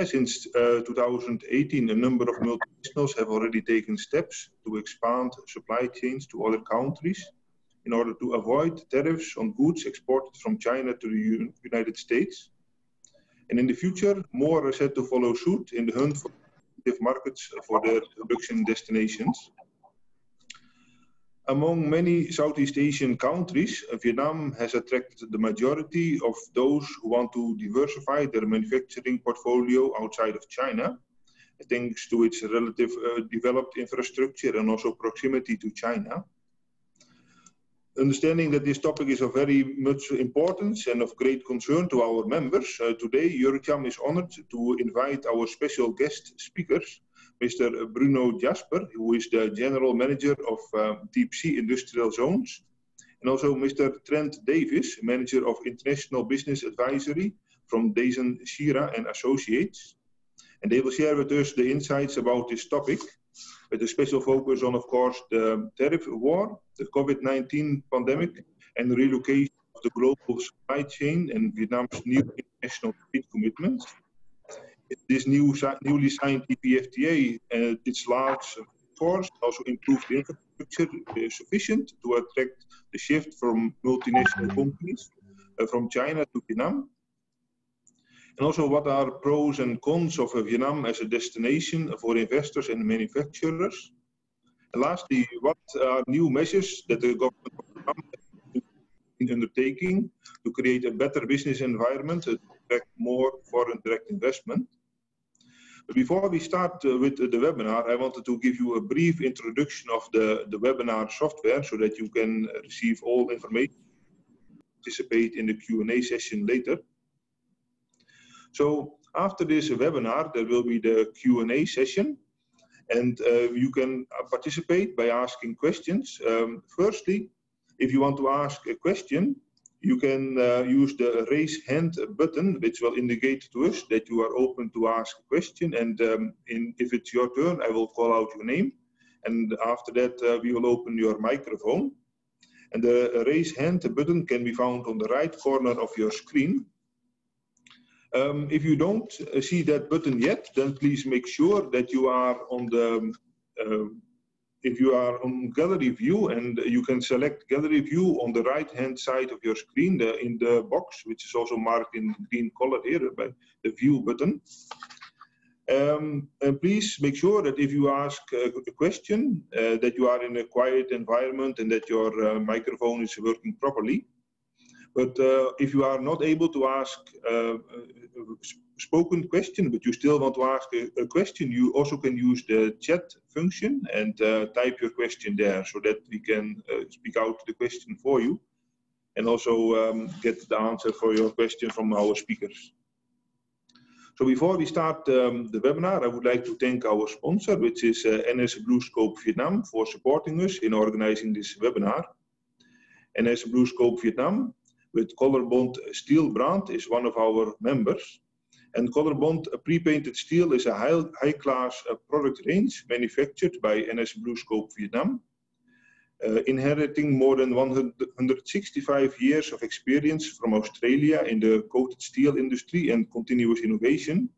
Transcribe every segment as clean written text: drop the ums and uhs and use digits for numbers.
Since 2018, a number of multinationals have already taken steps to expand supply chains to other countries in order to avoid tariffs on goods exported from China to the United States. And in the future, more are set to follow suit in the hunt for markets for their production destinations. Among many Southeast Asian countries, Vietnam has attracted the majority of those who want to diversify their manufacturing portfolio outside of China, thanks to its relative developed infrastructure and also proximity to China. Understanding that this topic is of very much importance and of great concern to our members, today EuroCham is honored to invite our special guest speakers, Mr. Bruno Jasper, who is the General Manager of Deep Sea Industrial Zones, and also Mr. Trent Davis, Manager of International Business Advisory from Dazen Shira and Associates. And they will share with us the insights about this topic, with a special focus on, of course, the tariff war, the COVID-19 pandemic, and the relocation of the global supply chain and Vietnam's new international trade commitments. This newly signed EPFTA and its large force also improved infrastructure sufficient to attract the shift from multinational companies from China to Vietnam. And also, what are pros and cons of Vietnam as a destination for investors and manufacturers? And lastly, what are new measures that the government of Vietnam is undertaking to create a better business environment to attract more foreign direct investment? But before we start with the webinar, I wanted to give you a brief introduction of the webinar software so that you can receive all information, participate in the Q&A session later. So after this webinar, there will be the Q&A session, and you can participate by asking questions. Firstly, if you want to ask a question, you can use the raise hand button, which will indicate to us that you are open to ask a question. And if it's your turn, I will call out your name. And after that, we will open your microphone. And the raise hand button can be found on the right corner of your screen. If you don't see that button yet, then please make sure that you are on the, if you are on gallery view, and you can select gallery view on the right hand side of your screen in the box, which is also marked in green color here by the view button. And please make sure that if you ask a question, that you are in a quiet environment and that your microphone is working properly. But if you are not able to ask a spoken question, but you still want to ask a question, you also can use the chat function and type your question there so that we can speak out the question for you and also get the answer for your question from our speakers. So before we start the webinar, I would like to thank our sponsor, which is NS BlueScope Vietnam, for supporting us in organizing this webinar. NS BlueScope Vietnam, with Colorbond steel brand, is one of our members. And Colorbond pre-painted steel is a high-class product range manufactured by NS BlueScope Vietnam. Inheriting more than 165 years of experience from Australia in the coated steel industry and continuous innovation,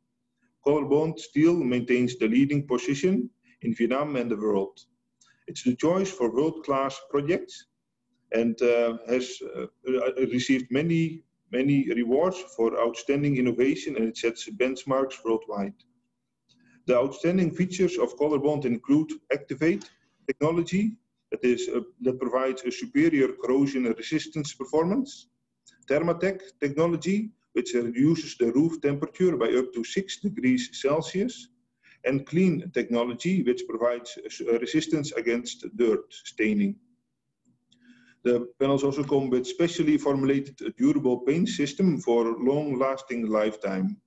Colorbond Steel maintains the leading position in Vietnam and the world. It's the choice for world-class projects and has received many rewards for outstanding innovation, and it sets benchmarks worldwide. The outstanding features of Colorbond include Activate technology, that provides a superior corrosion resistance performance, Thermatec technology, which reduces the roof temperature by up to 6 degrees Celsius, and Clean technology, which provides resistance against dirt staining. The panels also come with specially formulated durable paint system for long-lasting lifetime.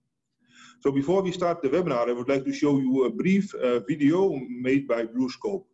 So before we start the webinar, I would like to show you a brief video made by BlueScope.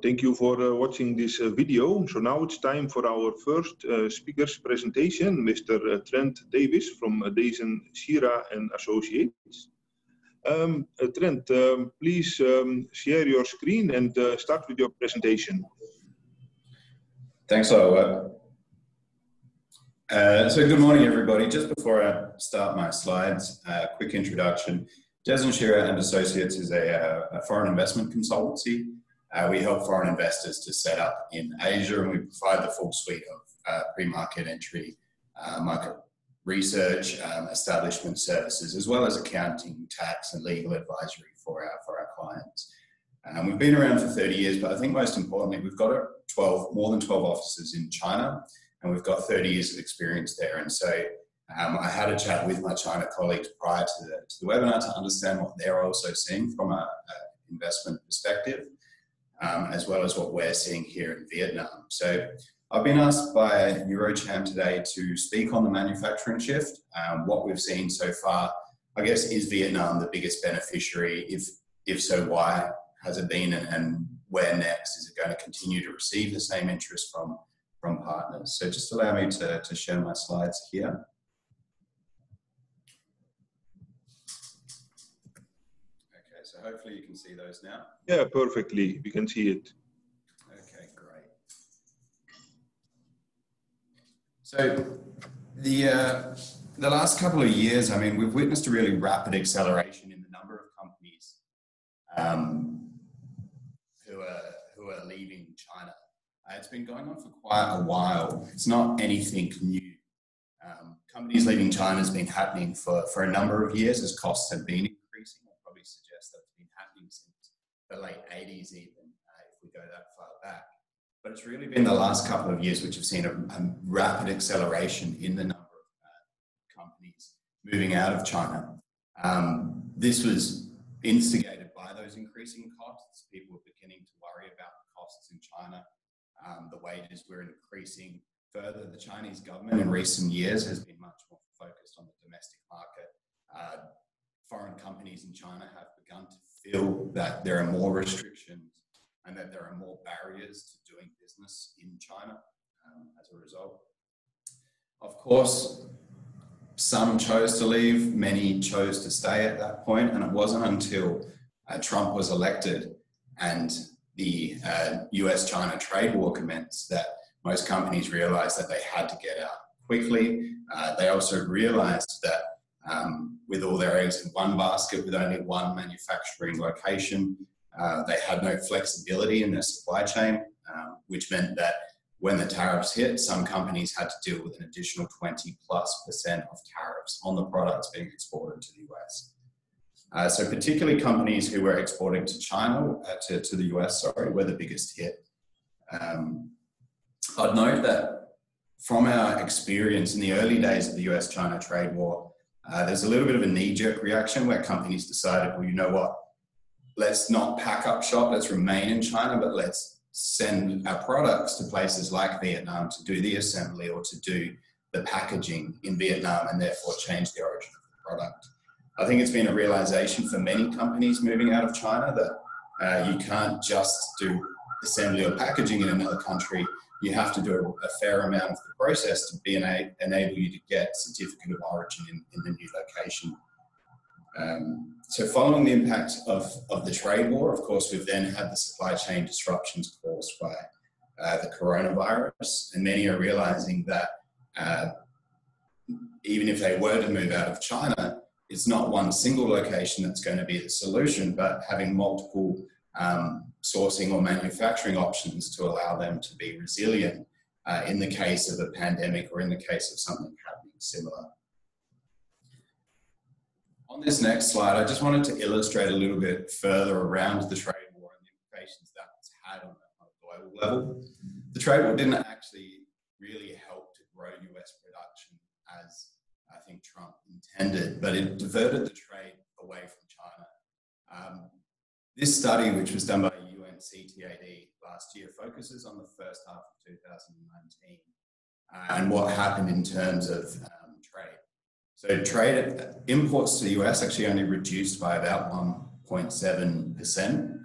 thank you for watching this video. So now it's time for our first speaker's presentation, Mr. Trent Davis from Dazen Shira and Associates. Trent, please share your screen and start with your presentation. Thanks, Ola. So good morning, everybody. Just before I start my slides, quick introduction. Dazen Shira and Associates is a foreign investment consultancy. We help foreign investors to set up in Asia, and we provide the full suite of pre-market entry, market research, establishment services, as well as accounting, tax, and legal advisory for our clients. We've been around for 30 years, but I think most importantly, we've got more than 12 offices in China, and we've got 30 years of experience there. And so I had a chat with my China colleagues prior to the webinar to understand what they're also seeing from an investment perspective, as well as what we're seeing here in Vietnam. So I've been asked by Eurocham today to speak on the manufacturing shift. What we've seen so far, I guess, is Vietnam the biggest beneficiary? If so, why has it been, and where next? Is it going to continue to receive the same interest from partners? So just allow me to share my slides here. Okay, so hopefully you can see those now. Yeah, perfectly. We can see it. Okay, great. So the last couple of years, I mean, we've witnessed a really rapid acceleration in the number of companies who are leaving China. It's been going on for quite a while. It's not anything new. Companies leaving China has been happening for a number of years as costs have been increasing. I'd probably suggest that's been happening since the late 80s even, if we go that far back. But it's really been the last couple of years which have seen a rapid acceleration in the number of companies moving out of China. This was instigated by those increasing costs. People were beginning to worry about the costs in China. The wages were increasing further. The Chinese government in recent years has been much more focused on the domestic market. Foreign companies in China have begun to feel that there are more restrictions and that there are more barriers to doing business in China as a result. Of course, some chose to leave, many chose to stay at that point, and it wasn't until Trump was elected and the US-China trade war commenced that most companies realized that they had to get out quickly. They also realized that with all their eggs in one basket, with only one manufacturing location, they had no flexibility in their supply chain, which meant that when the tariffs hit, some companies had to deal with an additional 20+% of tariffs on the products being exported to the US. So particularly companies who were exporting to China, to the US, were the biggest hit. I'd note that from our experience in the early days of the US-China trade war, there's a little bit of a knee-jerk reaction where companies decided, well, you know what, let's not pack up shop, let's remain in China, but let's send our products to places like Vietnam to do the assembly or to do the packaging in Vietnam, and therefore change the origin of the product. I think it's been a realization for many companies moving out of China that you can't just do assembly or packaging in another country. You have to do a fair amount of the process to enable you to get certificate of origin in the new location. So following the impact of the trade war, of course, we've then had the supply chain disruptions caused by the coronavirus, and many are realizing that even if they were to move out of China, it's not one single location that's going to be the solution, but having multiple sourcing or manufacturing options to allow them to be resilient in the case of a pandemic or in the case of something happening similar. On this next slide, I just wanted to illustrate a little bit further around the trade war and the implications that it's had on a global level. The trade war didn't actually really help to grow US production as I think Trump intended, but it diverted the trade away from China. This study, which was done by UNCTAD last year, focuses on the first half of 2019 and what happened in terms of trade. So trade imports to the US actually only reduced by about 1.7%.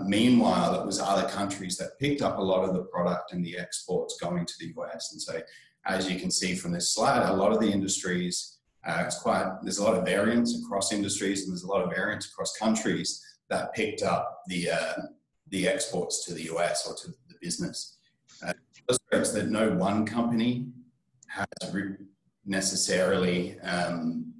Meanwhile, it was other countries that picked up a lot of the product and the exports going to the US. And so, as you can see from this slide, a lot of the industries, there's a lot of variance across industries, and there's a lot of variance across countries that picked up the exports to the US or to the business. It illustrates that no one company has necessarily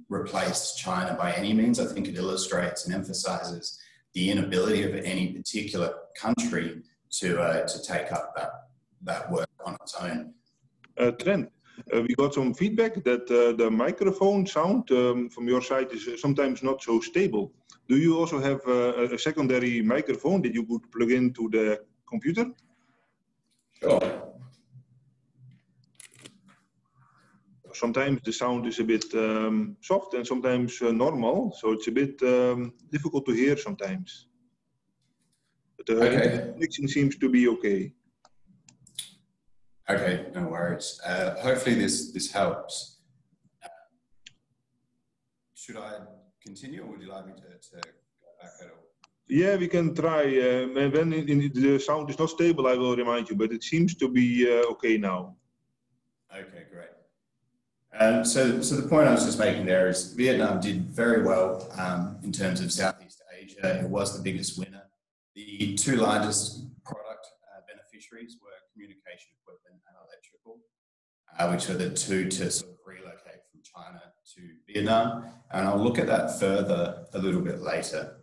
replaced China by any means. I think it illustrates and emphasizes the inability of any particular country to take up that work on its own. Trent, we got some feedback that the microphone sound from your side is sometimes not so stable. Do you also have a secondary microphone that you could plug into the computer? Sure. Sometimes the sound is a bit soft and sometimes normal, so it's a bit difficult to hear sometimes. But the connection seems to be okay. Okay, no worries. Hopefully this helps. Should I continue, or would you like me to go back at all? Yeah, we can try. When the sound is not stable, I will remind you, but it seems to be okay now. Okay, great. So the point I was just making there is Vietnam did very well in terms of Southeast Asia. It was the biggest winner. The two largest product beneficiaries were communication equipment and electrical, which were the two to sort of relocate from China to Vietnam. And I'll look at that further a little bit later.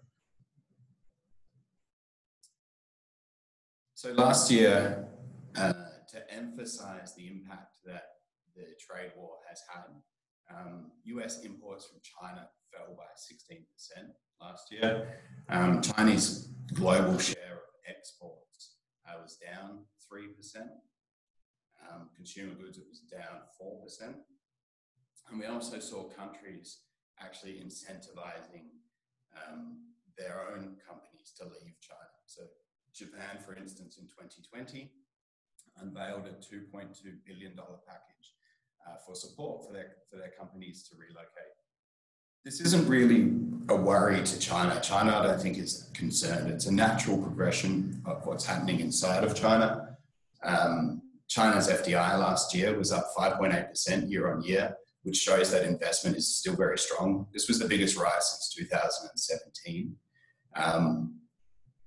So last year, to emphasize the impact that the trade war has had, US imports from China fell by 16% last year. Chinese global share of exports was down 3%. Consumer goods, it was down 4%. And we also saw countries actually incentivizing their own companies to leave China. So Japan, for instance, in 2020, unveiled a $2.2 billion package for support for their companies to relocate. This isn't really a worry to China. China, I don't think, is concerned. It's a natural progression of what's happening inside of China. China's FDI last year was up 5.8% year on year, which shows that investment is still very strong. This was the biggest rise since 2017.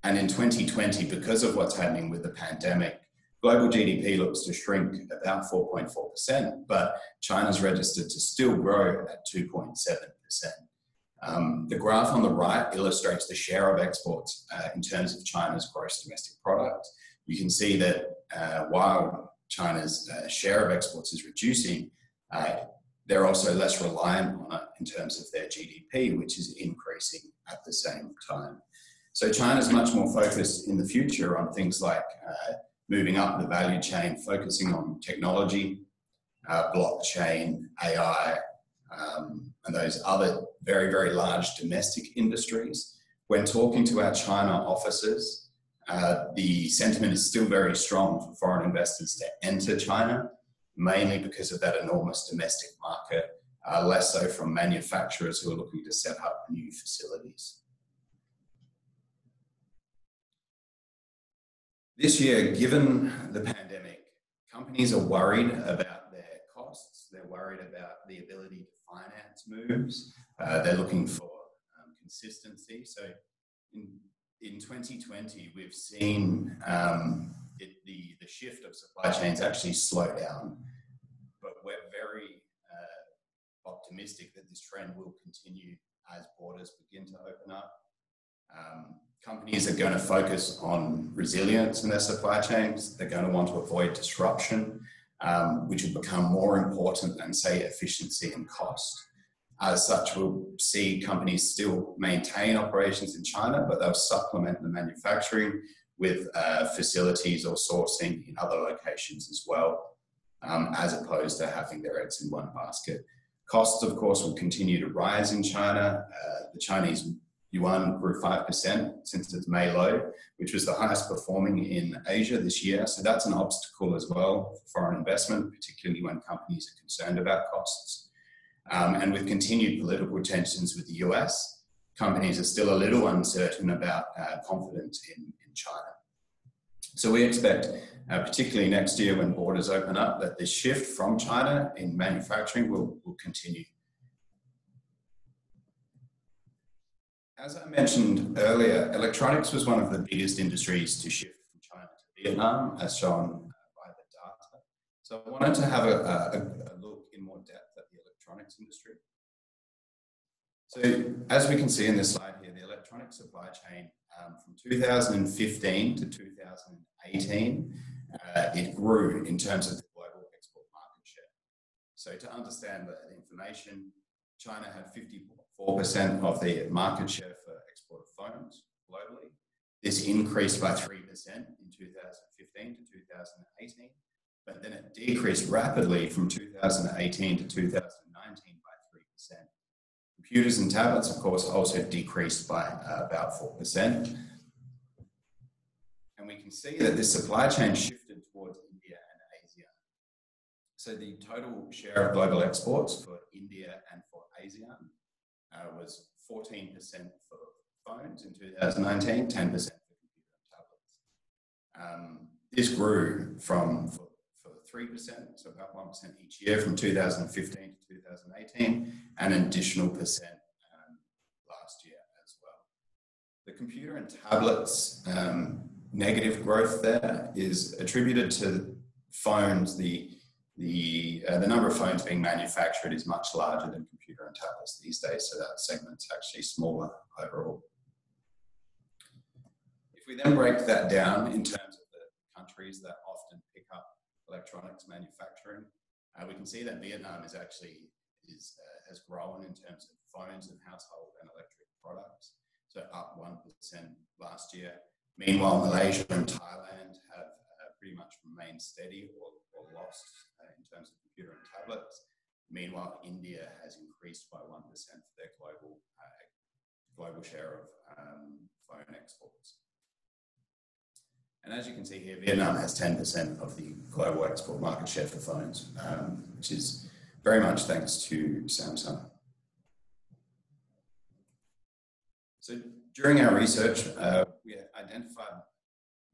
And in 2020, because of what's happening with the pandemic, global GDP looks to shrink about 4.4%, but China's registered to still grow at 2.7%. The graph on the right illustrates the share of exports in terms of China's gross domestic product. You can see that while China's share of exports is reducing, they're also less reliant on it in terms of their GDP, which is increasing at the same time. So China's much more focused in the future on things like moving up the value chain, focusing on technology, blockchain, AI, and those other very, very large domestic industries. When talking to our China offices, the sentiment is still very strong for foreign investors to enter China, mainly because of that enormous domestic market, less so from manufacturers who are looking to set up new facilities. This year, given the pandemic, companies are worried about their costs. They're worried about the ability to finance moves. They're looking for consistency. So in 2020, we've seen the shift of supply chains actually slow down, but we're very optimistic that this trend will continue as borders begin to open up. Companies are going to focus on resilience in their supply chains. They're going to want to avoid disruption, which will become more important than, say, efficiency and cost. As such, we'll see companies still maintain operations in China, but they'll supplement the manufacturing with facilities or sourcing in other locations as well, as opposed to having their eggs in one basket. Costs, of course, will continue to rise in China. The Chinese yuan grew 5% since its May low, which was the highest performing in Asia this year. So that's an obstacle as well for foreign investment, particularly when companies are concerned about costs. And with continued political tensions with the US, companies are still a little uncertain about confidence in China. So we expect, particularly next year when borders open up, that the shift from China in manufacturing will continue. As I mentioned earlier, electronics was one of the biggest industries to shift from China to Vietnam, as shown by the data. So I wanted to have a look in more depth at the electronics industry. So as we can see in this slide here, the electronic supply chain from 2015 to 2018, it grew in terms of the global export market share. So to understand the information, China had 54% of the market share for export of phones globally. This increased by 3% in 2015 to 2018, but then it decreased rapidly from 2018 to 2019 by 3%. Computers and tablets, of course, also decreased by about 4%. And we can see that this supply chain shifted towards India and ASEAN. So the total share of global exports for India and for ASEAN was 14% for phones in 2019, 10% for computer and tablets. This grew from 3%, so about 1% each year from 2015 to 2018, and an additional percent last year as well. The computer and tablets negative growth there is attributed to phones. The number of phones being manufactured is much larger than computer and tablets these days, so that segment's actually smaller overall. If we then break that down in terms of the countries that often pick up electronics manufacturing, we can see that Vietnam has grown in terms of phones and household and electric products, so up 1% last year. Meanwhile, Malaysia and Thailand have pretty much remained steady or lost in terms of computer and tablets. Meanwhile, India has increased by 1% for their global share of phone exports. And as you can see here, Vietnam has 10% of the global export market share for phones, which is very much thanks to Samsung. So during our research, we identified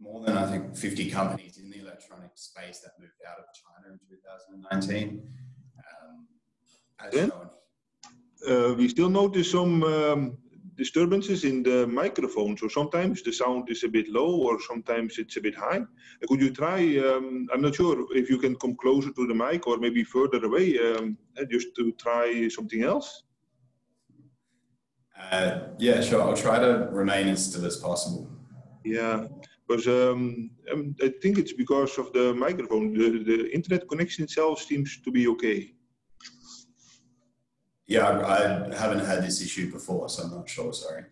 more than, I think, 50 companies in the electronics space that moved out of China in 2019. We still notice some disturbances in the microphone. So sometimes the sound is a bit low or sometimes it's a bit high. Could you try, I'm not sure if you can come closer to the mic or maybe further away, just to try something else? Yeah, sure. I'll try to remain as still as possible. Yeah, because I think it's because of the microphone. The internet connection itself seems to be okay. Yeah, I haven't had this issue before, so I'm not sure, sorry.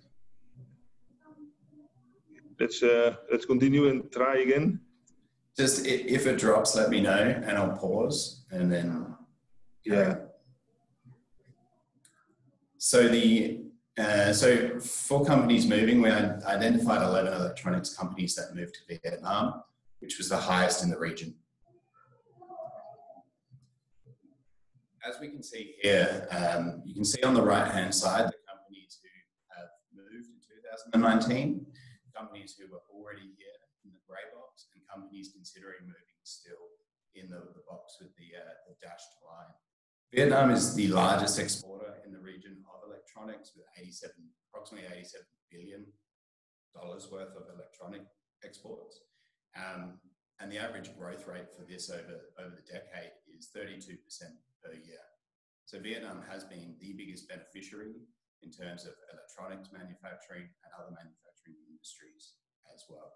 Let's continue and try again. Just if it drops, let me know and I'll pause and then... Yeah. So for companies moving, we identified 11 electronics companies that moved to Vietnam, which was the highest in the region. As we can see here, you can see on the right-hand side the companies who have moved in 2019, companies who were already here in the grey box, and companies considering moving still in the box with the dashed line. Vietnam is the largest exporter in the region of electronics with approximately $87 billion worth of electronic exports. And the average growth rate for this over the decade is 32% per year. So Vietnam has been the biggest beneficiary in terms of electronics manufacturing and other manufacturing industries as well.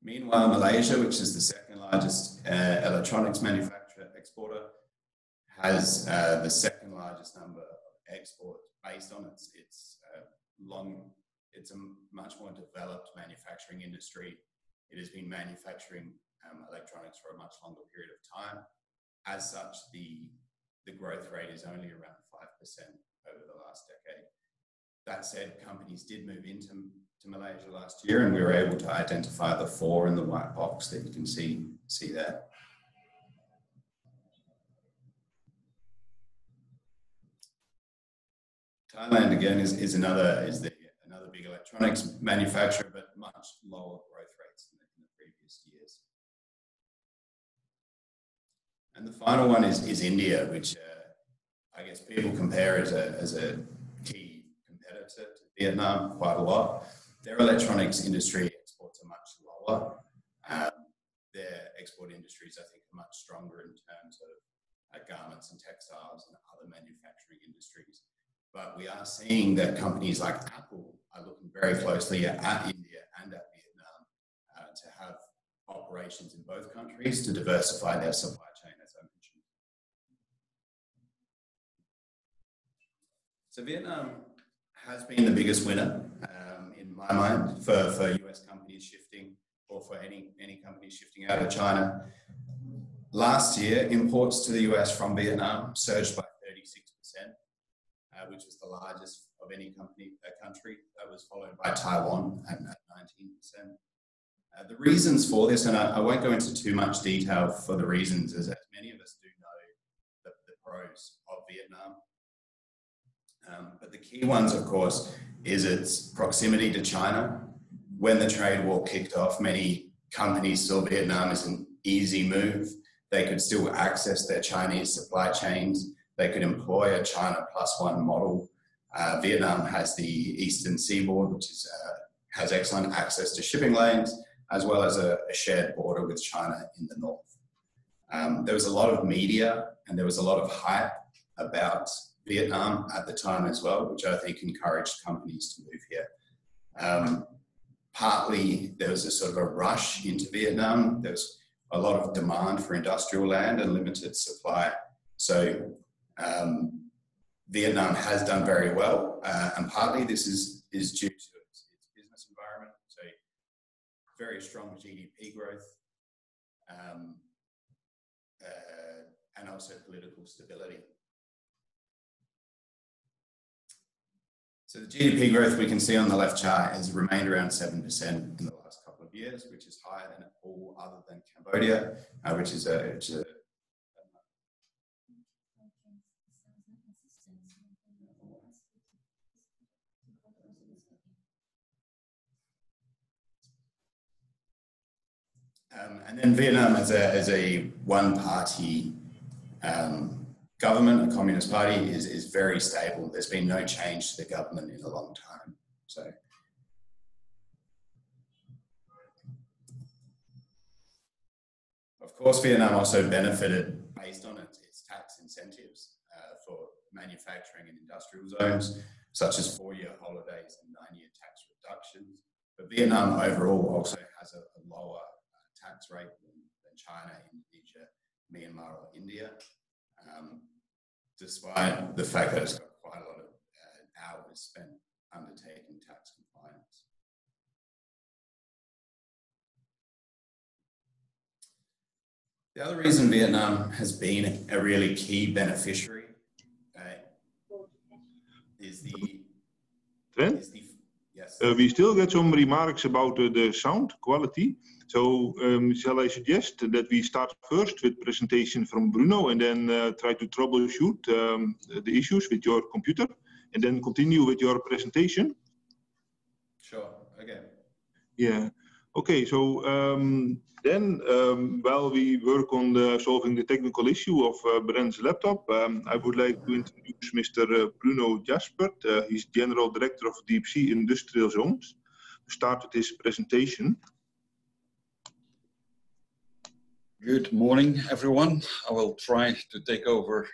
Meanwhile, Malaysia, which is the second largest electronics manufacturer exporter, has the second largest number of exports based on its it's a much more developed manufacturing industry. It has been manufacturing electronics for a much longer period of time. As such, the growth rate is only around 5% over the last decade. That said, companies did move into Malaysia last year, and we were able to identify the 4 in the white box that you can see there. Thailand again is another big electronics manufacturer, but much lower growth rates than in the previous years. And the final one is India, which I guess people compare as a key competitor to Vietnam quite a lot. Their electronics industry exports are much lower. Their export industries, I think, are much stronger in terms of garments and textiles and other manufacturing industries. But we are seeing that companies like Apple are looking very closely at India and at Vietnam to have operations in both countries to diversify their supply chain, as I mentioned. So Vietnam has been the biggest winner in my mind for US companies shifting, or for any company shifting out of China. Last year, imports to the US from Vietnam surged by 36%, which was the largest of any country. That was followed by Taiwan at 19%. The reasons for this, and I won't go into too much detail for the reasons, as many of us do know the pros of Vietnam. But the key ones, of course, is its proximity to China. When the trade war kicked off, many companies saw Vietnam as an easy move. They could still access their Chinese supply chains. They could employ a China Plus One model. Vietnam has the Eastern Seaboard, which has excellent access to shipping lanes, as well as a shared border with China in the north. There was a lot of media and there was a lot of hype about Vietnam at the time as well, which I think encouraged companies to move here. Partly there was a sort of a rush into Vietnam. There was a lot of demand for industrial land and limited supply. So Vietnam has done very well, and partly this is due to its business environment. So very strong GDP growth, and also political stability. So the GDP growth we can see on the left chart has remained around 7% in the last couple of years, which is higher than all other than Cambodia, which is a and then Vietnam as a one-party government, a communist party, is very stable. There's been no change to the government in a long time. So, of course, Vietnam also benefited based on its tax incentives for manufacturing and industrial zones, such as 4-year holidays and 9-year tax reductions. But Vietnam overall also has a lower tax rate than China, Indonesia, Myanmar, or India, despite the fact that it's got quite a lot of hours spent undertaking tax compliance. The other reason Vietnam has been a really key beneficiary is the... Trent? Yes. We still get some remarks about the sound quality. So shall I suggest that we start first with presentation from Bruno and then try to troubleshoot the issues with your computer and then continue with your presentation? Sure, okay. Yeah, okay, so then while we work on solving the technical issue of Brent's laptop, I would like to introduce Mr. Bruno Jaspert. He's General Director of Deep Sea Industrial Zones. To start with his presentation. Good morning, everyone. I will try to take over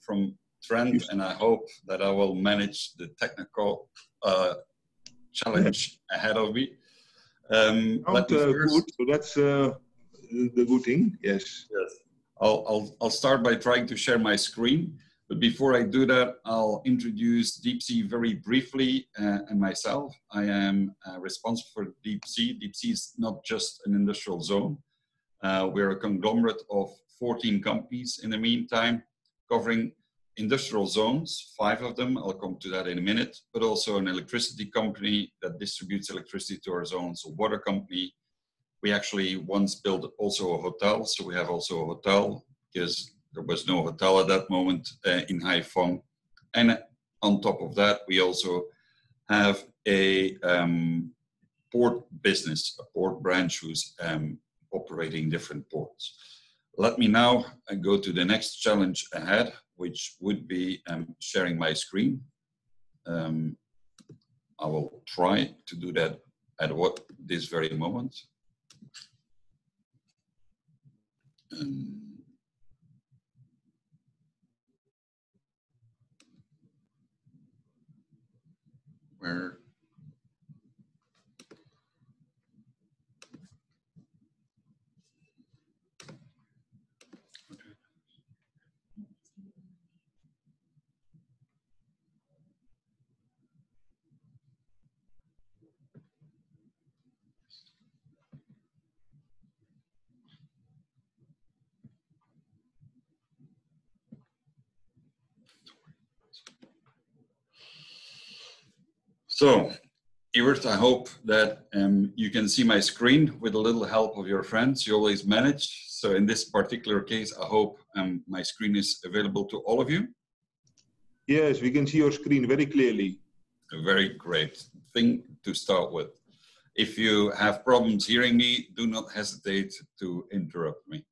from Trent, and I hope that I will manage the technical challenge ahead of me. Good, so that's the good thing, yes. Yes. I'll start by trying to share my screen, but before I do that, I'll introduce Deep Sea very briefly and myself. I am responsible for Deep Sea. Deep Sea is not just an industrial zone. We're a conglomerate of 14 companies in the meantime, covering industrial zones, 5 of them, I'll come to that in a minute, but also an electricity company that distributes electricity to our zones, a water company. We actually once built also a hotel, so we have also a hotel because there was no hotel at that moment in Haiphong, and on top of that, we also have a port business, a port branch who's operating different ports. Let me now go to the next challenge ahead, which would be sharing my screen. I will try to do that at this very moment. Where? So, Evert, I hope that you can see my screen with a little help of your friends. You always manage. So in this particular case, I hope my screen is available to all of you. Yes, we can see your screen very clearly. A very great thing to start with. If you have problems hearing me, do not hesitate to interrupt me.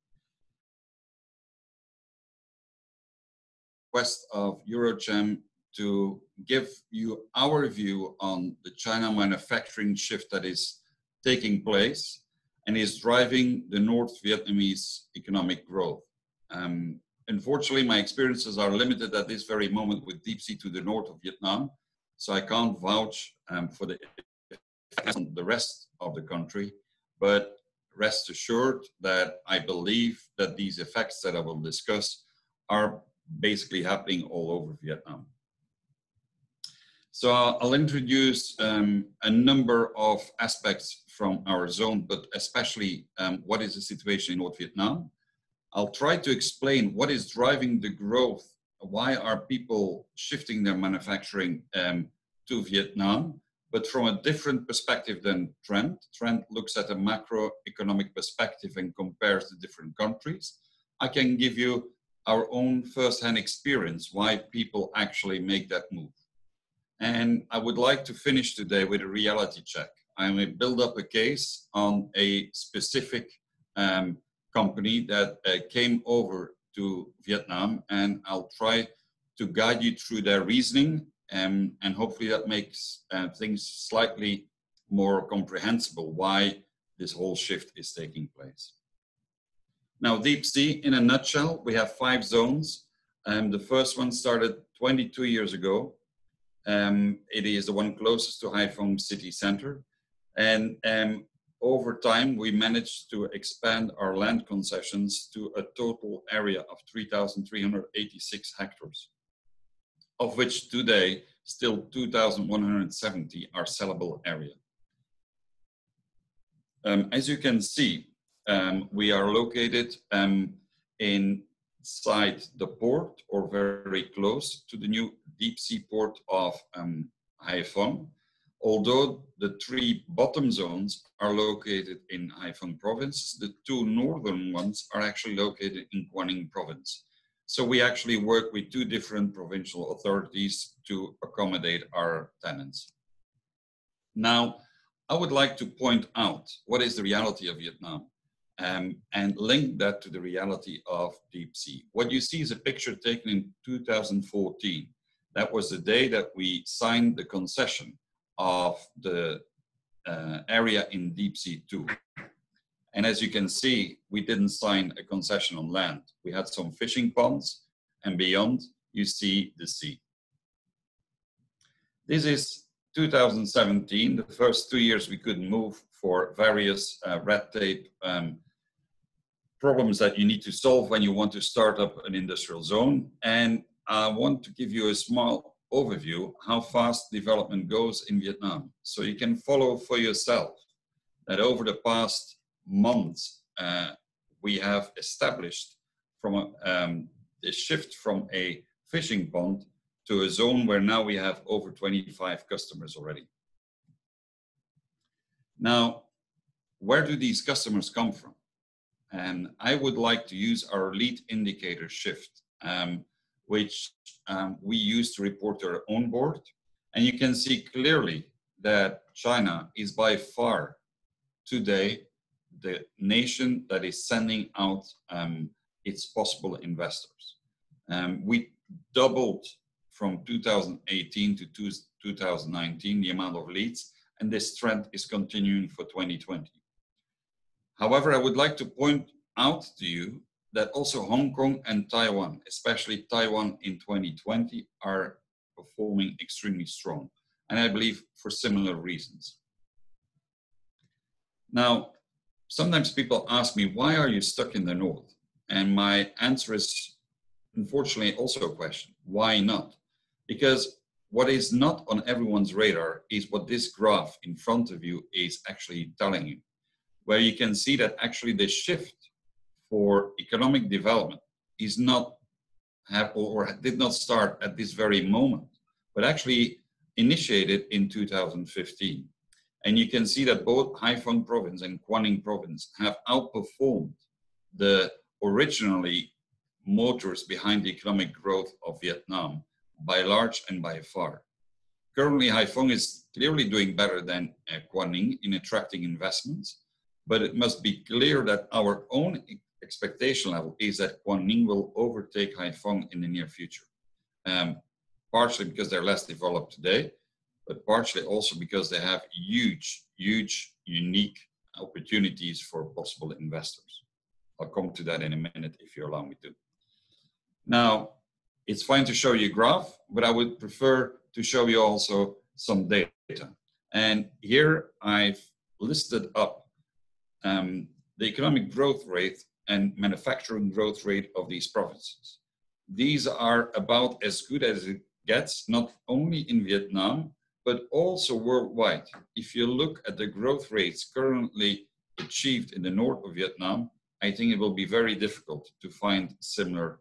Request of Eurochem to give you our view on the China manufacturing shift that is taking place and is driving the North Vietnamese economic growth. Unfortunately, my experiences are limited at this very moment with deep sea to the north of Vietnam, so I can't vouch for the rest of the country, but rest assured that I believe that these effects that I will discuss are basically happening all over Vietnam. So I'll introduce a number of aspects from our zone, but especially what is the situation in North Vietnam. I'll try to explain what is driving the growth. Why are people shifting their manufacturing to Vietnam, but from a different perspective than Trent. Trent looks at a macroeconomic perspective and compares the different countries. I can give you our own first-hand experience, why people actually make that move. And I would like to finish today with a reality check. I may build up a case on a specific company that came over to Vietnam, and I'll try to guide you through their reasoning, and hopefully that makes things slightly more comprehensible why this whole shift is taking place. Now, deep sea, in a nutshell, we have 5 zones. The first one started 22 years ago. It is the one closest to Haiphong city center. And over time, we managed to expand our land concessions to a total area of 3,386 hectares, of which today, still 2,170 are sellable area. As you can see, we are located inside the port or very close to the new deep sea port of Haiphong, although the 3 bottom zones are located in Haiphong province. The 2 northern ones are actually located in Quang Ninh province. So we actually work with 2 different provincial authorities to accommodate our tenants. Now, I would like to point out what is the reality of Vietnam. And link that to the reality of deep sea. What you see is a picture taken in 2014. That was the day that we signed the concession of the area in deep sea 2. And as you can see, we didn't sign a concession on land. We had some fishing ponds, and beyond you see the sea. This is 2017, the first 2 years we couldn't move for various red tape problems that you need to solve when you want to start up an industrial zone. And I want to give you a small overview how fast development goes in Vietnam. So you can follow for yourself that over the past months, we have established from a shift from a fishing pond to a zone where now we have over 25 customers already. Now, where do these customers come from? And I would like to use our lead indicator shift. which we use to report our own board. And you can see clearly that China is by far today the nation that is sending out its possible investors. We doubled from 2018 to 2019 the amount of leads, and this trend is continuing for 2020. However, I would like to point out to you that also Hong Kong and Taiwan, especially Taiwan in 2020, are performing extremely strong, and I believe for similar reasons. Now, sometimes people ask me, why are you stuck in the north? And my answer is, unfortunately, also a question. Why not? Because what is not on everyone's radar is what this graph in front of you is actually telling you, where you can see that actually the shift for economic development is not or did not start at this very moment, but actually initiated in 2015. And you can see that both Haiphong province and Quang Ninh province have outperformed the originally motors behind the economic growth of Vietnam by large and by far. Currently, Haiphong is clearly doing better than Quang Ninh in attracting investments, but it must be clear that our own expectation level is that Quang Ninh will overtake Haiphong in the near future. Partially because they're less developed today, but partially also because they have huge, unique opportunities for possible investors. I'll come to that in a minute if you allow me to. Now, it's fine to show you a graph, but I would prefer to show you also some data. And here I've listed up the economic growth rate and manufacturing growth rate of these provinces. These are about as good as it gets, not only in Vietnam, but also worldwide. If you look at the growth rates currently achieved in the north of Vietnam, I think it will be very difficult to find similar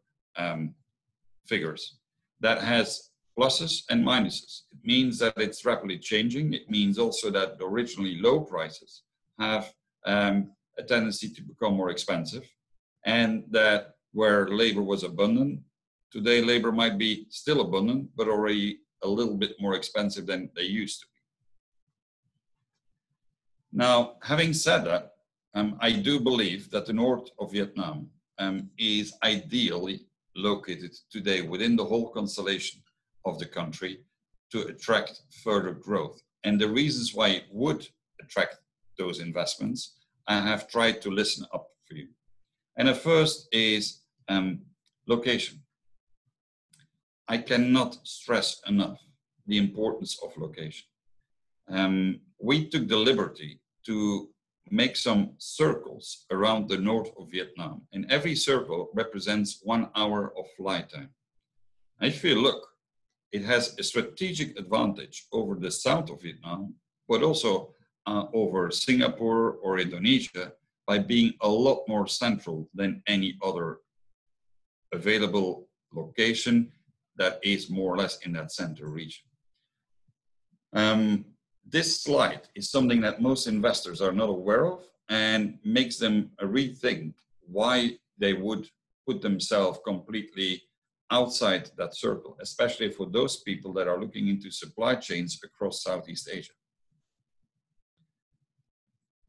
figures. That has pluses and minuses. It means that it's rapidly changing. It means also that the originally low prices have a tendency to become more expensive, and that where labor was abundant, today labor might be still abundant, but already a little bit more expensive than they used to be. Now, having said that, I do believe that the north of Vietnam is ideally located today within the whole constellation of the country to attract further growth. And the reasons why it would attract those investments, I have tried to listen up for you. And the first is location. I cannot stress enough the importance of location. We took the liberty to make some circles around the north of Vietnam, and every circle represents 1 hour of flight time. If you look, it has a strategic advantage over the south of Vietnam, but also over Singapore or Indonesia by being a lot more central than any other available location that is more or less in that center region. This slide is something that most investors are not aware of and makes them rethink why they would put themselves completely outside that circle, especially for those people that are looking into supply chains across Southeast Asia.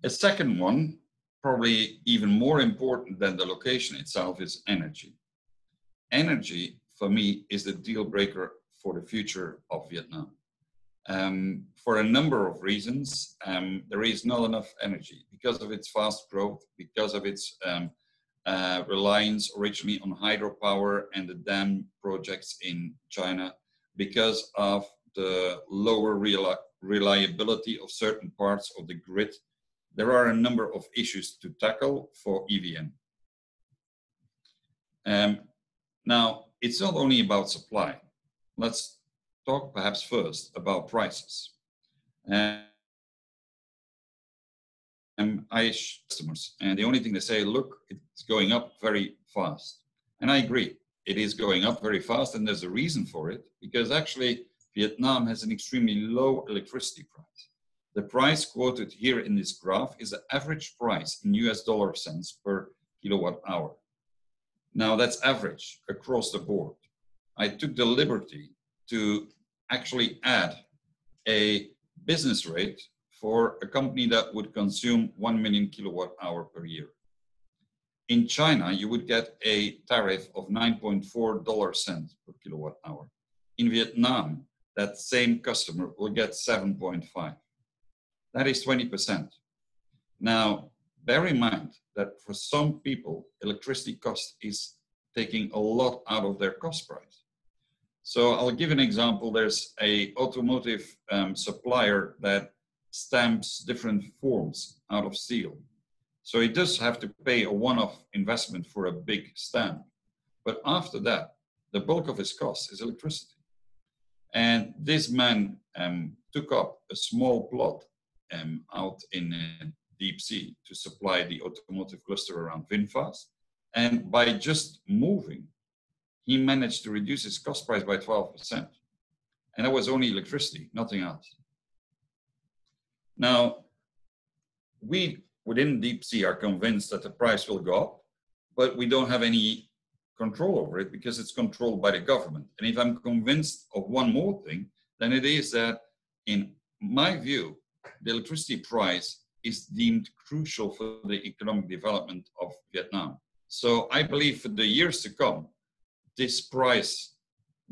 A second one, probably even more important than the location itself, is energy. Energy, for me, is the deal breaker for the future of Vietnam. For a number of reasons, there is not enough energy because of its fast growth, because of its reliance originally on hydropower and the dam projects in China, because of the lower reliability of certain parts of the grid. There are a number of issues to tackle for EVN. Now, it's not only about supply. Let's talk perhaps first about prices. I customers, and the only thing they say, look, it's going up very fast. And I agree, it is going up very fast, and there's a reason for it, because actually Vietnam has an extremely low electricity price. The price quoted here in this graph is the average price in US dollar cents per kilowatt hour. Now that's average across the board. I took the liberty to actually add a business rate for a company that would consume 1 million kilowatt hour per year. In China, you would get a tariff of $9.4 per kilowatt hour. In Vietnam, that same customer will get 7.5. That is 20%. Now, bear in mind that for some people, electricity cost is taking a lot out of their cost price. So I'll give an example. There's a automotive supplier that stamps different forms out of steel. So he does have to pay a one-off investment for a big stamp. But after that, the bulk of his cost is electricity. And this man took up a small plot out in deep sea to supply the automotive cluster around VinFast. And by just moving, he managed to reduce his cost price by 12%. And that was only electricity, nothing else. Now, we within deep sea are convinced that the price will go up, but we don't have any control over it because it's controlled by the government. And if I'm convinced of one more thing, then it is that, in my view, the electricity price is deemed crucial for the economic development of Vietnam. So I believe for the years to come, this price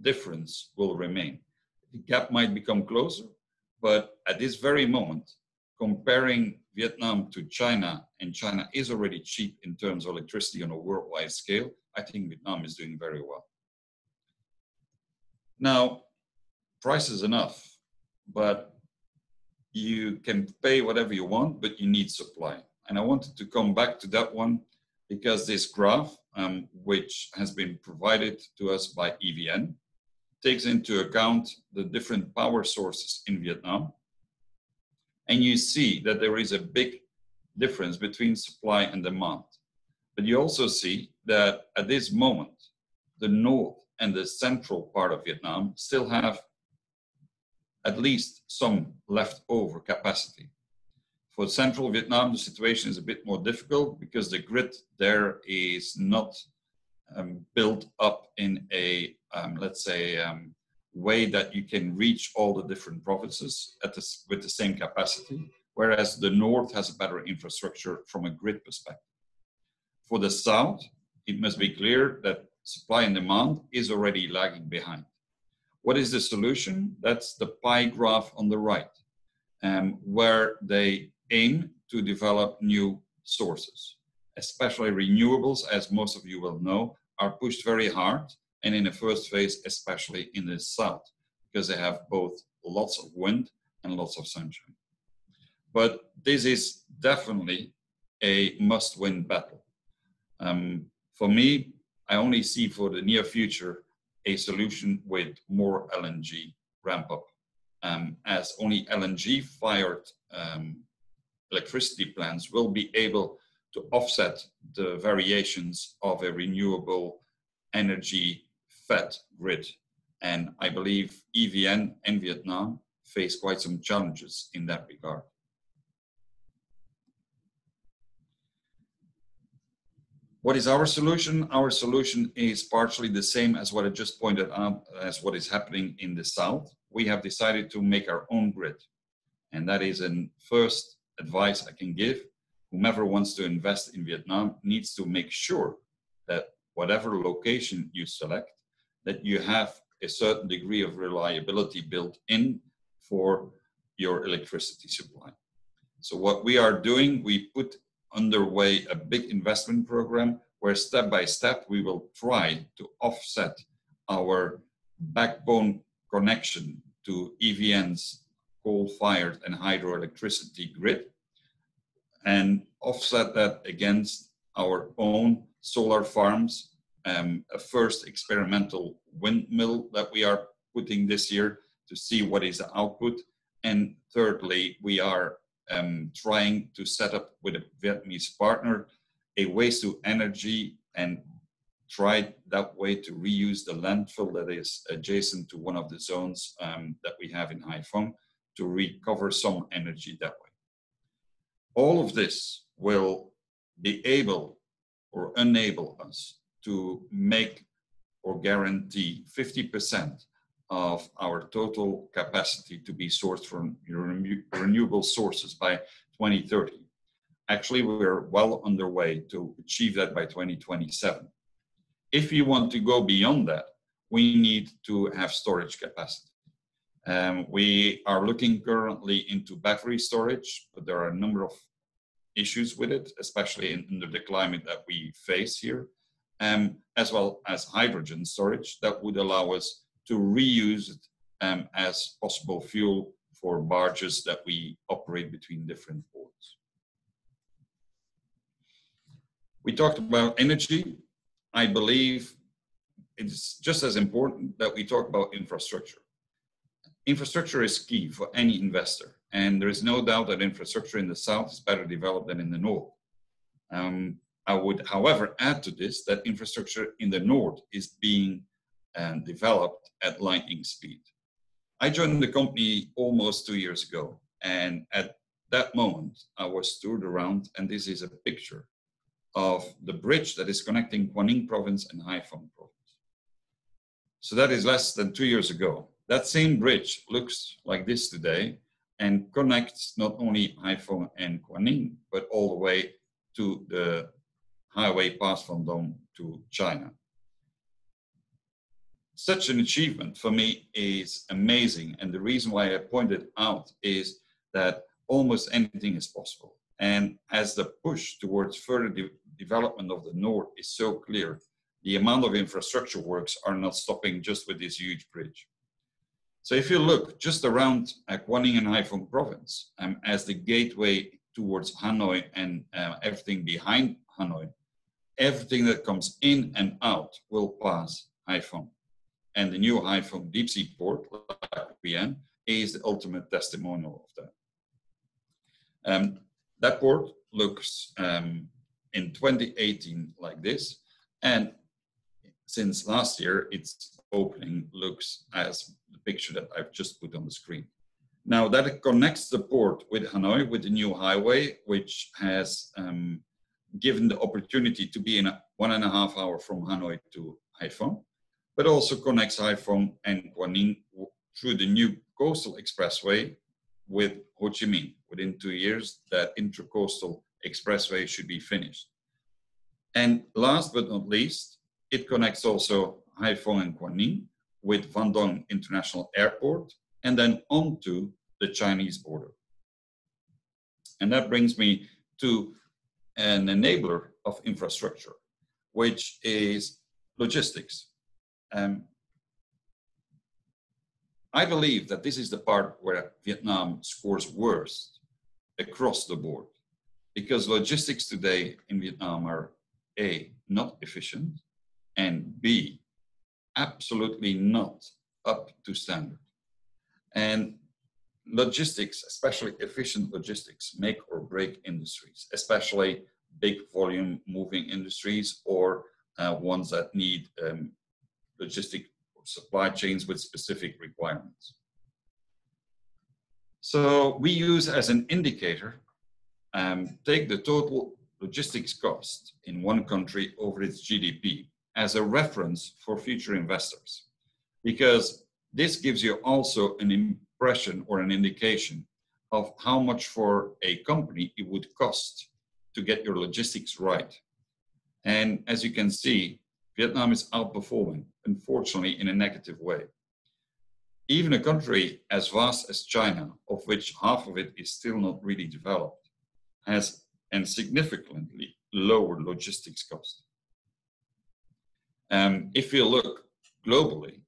difference will remain. The gap might become closer, but at this very moment, comparing Vietnam to China, and China is already cheap in terms of electricity on a worldwide scale, I think Vietnam is doing very well. Now, price is enough, but you can pay whatever you want, but you need supply. And I wanted to come back to that one because this graph, which has been provided to us by EVN, takes into account the different power sources in Vietnam. And you see that there is a big difference between supply and demand. But you also see that at this moment, the north and the central part of Vietnam still have at least some leftover capacity. For central Vietnam, the situation is a bit more difficult because the grid there is not built up in a, let's say, way that you can reach all the different provinces with the same capacity, whereas the north has a better infrastructure from a grid perspective. For the south, it must be clear that supply and demand is already lagging behind. What is the solution? That's the pie graph on the right, where they aim to develop new sources, especially renewables, as most of you will know, are pushed very hard, and in the first phase, especially in the south, because they have both lots of wind and lots of sunshine. But this is definitely a must-win battle. For me, I only see for the near future a solution with more LNG ramp up, as only LNG-fired electricity plants will be able to offset the variations of a renewable energy-fed grid. And I believe EVN and Vietnam face quite some challenges in that regard. What is our solution? Our solution is partially the same as what I just pointed out as what is happening in the south. We have decided to make our own grid. And that is a first advice I can give. Whomever wants to invest in Vietnam needs to make sure that whatever location you select, that you have a certain degree of reliability built in for your electricity supply. So what we are doing, we put underway a big investment program where step by step we will try to offset our backbone connection to EVN's coal-fired and hydroelectricity grid and offset that against our own solar farms, a first experimental windmill that we are putting this year to see what is the output. And thirdly, we are trying to set up with a Vietnamese partner a waste to energy and try that way to reuse the landfill that is adjacent to one of the zones that we have in Hai Phong to recover some energy that way. All of this will be able or enable us to make or guarantee 50% of our total capacity to be sourced from renewable sources by 2030. Actually, we're well underway to achieve that by 2027. If you want to go beyond that, we need to have storage capacity. We are looking currently into battery storage, but there are a number of issues with it, especially under the climate that we face here, as well as hydrogen storage that would allow us to reuse it as possible fuel for barges that we operate between different ports. We talked about energy. I believe it's just as important that we talk about infrastructure. Infrastructure is key for any investor, and there is no doubt that infrastructure in the south is better developed than in the north. I would, however, add to this that infrastructure in the north is being developed at lightning speed. I joined the company almost 2 years ago, and at that moment I was toured around, and this is a picture of the bridge that is connecting Quảng Ninh province and Haiphong province. So that is less than 2 years ago. That same bridge looks like this today and connects not only Haiphong and Quảng Ninh, but all the way to the highway past Van Dong to China. Such an achievement for me is amazing, and the reason why I point it out is that almost anything is possible. And as the push towards further development of the north is so clear, the amount of infrastructure works are not stopping just with this huge bridge. So if you look just around Quảng Ninh and Haiphong province as the gateway towards Hanoi and everything behind Hanoi, everything that comes in and out will pass Haiphong. And the new Haiphong deep sea port, like PN, is the ultimate testimonial of that. That port looks in 2018 like this, and since last year, its opening looks as the picture that I've just put on the screen. Now that it connects the port with Hanoi, with the new highway, which has given the opportunity to be in a 1.5 hour from Hanoi to Haiphong, but also connects Haiphong and Quảng Ninh through the new coastal expressway with Ho Chi Minh. Within 2 years, that intercoastal expressway should be finished. And last but not least, it connects also Haiphong and Quảng Ninh with Van Dong International Airport and then onto the Chinese border. And that brings me to an enabler of infrastructure, which is logistics. I believe that this is the part where Vietnam scores worst across the board, because logistics today in Vietnam are A, not efficient, and B, absolutely not up to standard. And logistics, especially efficient logistics, make or break industries, especially big volume moving industries or ones that need logistic supply chains with specific requirements. So we use as an indicator, take the total logistics cost in one country over its GDP as a reference for future investors, because this gives you also an impression or an indication of how much for a company it would cost to get your logistics right. And as you can see, Vietnam is outperforming, unfortunately, in a negative way. Even a country as vast as China, of which half of it is still not really developed, has a significantly lower logistics cost. If you look globally,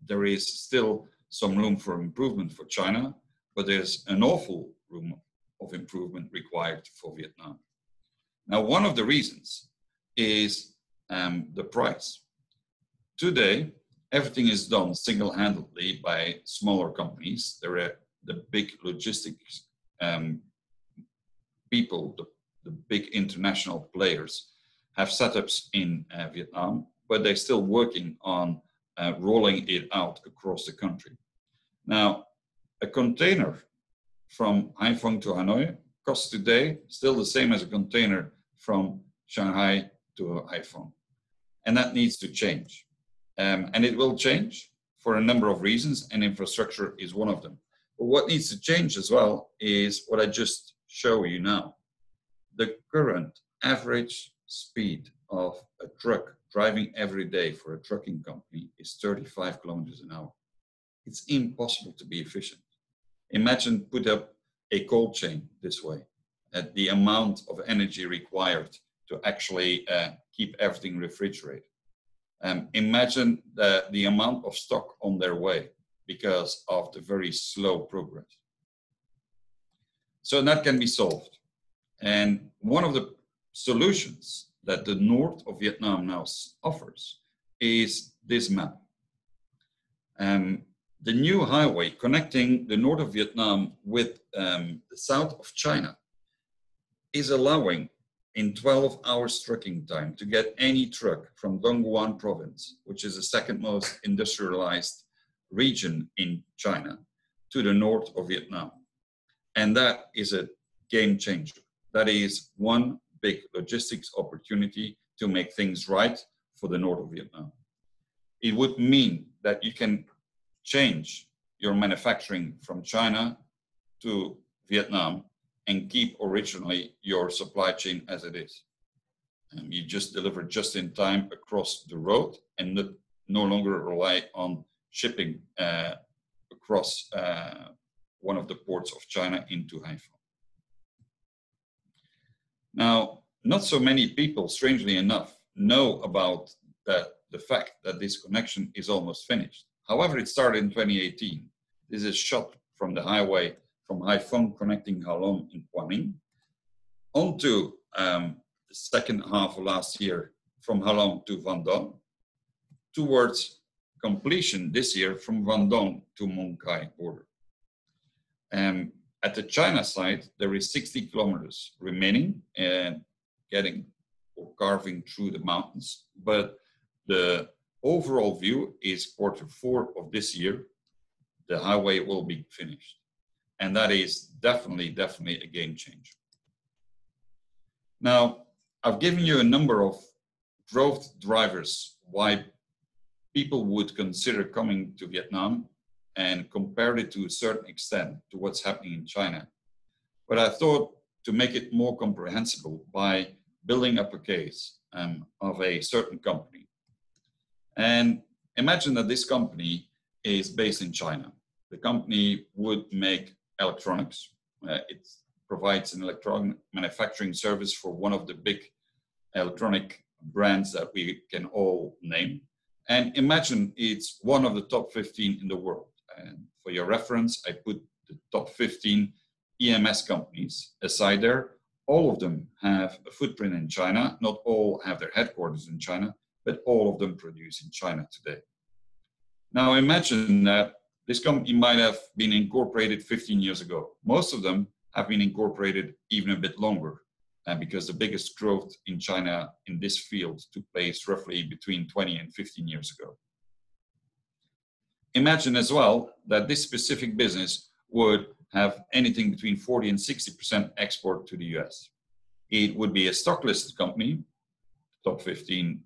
there is still some room for improvement for China, but there's an awful room of improvement required for Vietnam. Now, one of the reasons is the price. Today, everything is done single-handedly by smaller companies. There are the big logistics people, the big international players, have setups in Vietnam, but they're still working on rolling it out across the country. Now, a container from Haiphong to Hanoi costs today still the same as a container from Shanghai to Haiphong. And that needs to change. And it will change for a number of reasons, and infrastructure is one of them. But what needs to change as well is what I just show you now. The current average speed of a truck driving every day for a trucking company is 35 kilometers an hour. It's impossible to be efficient. Imagine put up a cold chain this way, at the amount of energy required to actually keep everything refrigerated. Imagine the amount of stock on their way because of the very slow progress. So that can be solved. And one of the solutions that the north of Vietnam now offers is this map. The new highway connecting the north of Vietnam with the south of China is allowing in 12 hours trucking time to get any truck from Dong Nguyen province, which is the second most industrialized region in China, to the north of Vietnam. And that is a game changer. That is one big logistics opportunity to make things right for the north of Vietnam. It would mean that you can change your manufacturing from China to Vietnam and keep originally your supply chain as it is. You just deliver just in time across the road and no longer rely on shipping across one of the ports of China into Haiphong. Now, not so many people, strangely enough, know about the fact that this connection is almost finished. However, it started in 2018. This is a shot from the highway from Haiphong connecting Ha Long in Quang Ninh onto the second half of last year from Ha Long to Van Dong, towards completion this year from Van Dong to Mong Khai border. At the China side, there is 60 kilometers remaining and getting or carving through the mountains, but the overall view is Q4 of this year, the highway will be finished. And that is definitely a game changer. Now, I've given you a number of growth drivers why people would consider coming to Vietnam and compared it to a certain extent to what's happening in China. But I thought to make it more comprehensible by building up a case of a certain company. And imagine that this company is based in China. The company would make electronics. It provides an electronic manufacturing service for one of the big electronic brands that we can all name. And imagine it's one of the top 15 in the world. And for your reference, I put the top 15 EMS companies aside there. All of them have a footprint in China. Not all have their headquarters in China, but all of them produce in China today. Now imagine that this company might have been incorporated 15 years ago. Most of them have been incorporated even a bit longer, because the biggest growth in China in this field took place roughly between 20 and 15 years ago. Imagine as well that this specific business would have anything between 40 and 60% export to the US. It would be a stock listed company, top 15,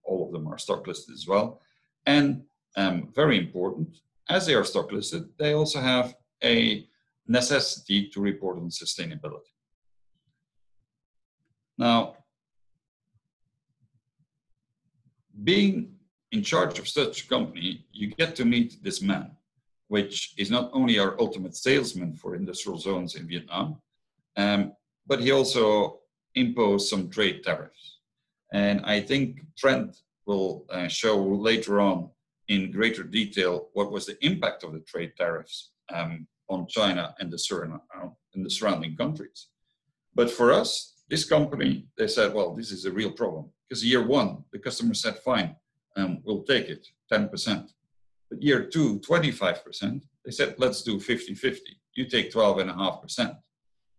all of them are stock listed as well. And very important, as they are stock listed, they also have a necessity to report on sustainability. Now, being in charge of such a company, you get to meet this man, which is not only our ultimate salesman for industrial zones in Vietnam, but he also imposed some trade tariffs. And I think Trent will show later on in greater detail what was the impact of the trade tariffs on China and the surrounding countries. But for us, this company, they said, well, this is a real problem. Because year one, the customer said, fine, we'll take it, 10%. But year two, 25%, they said, let's do 50-50. You take 12.5%.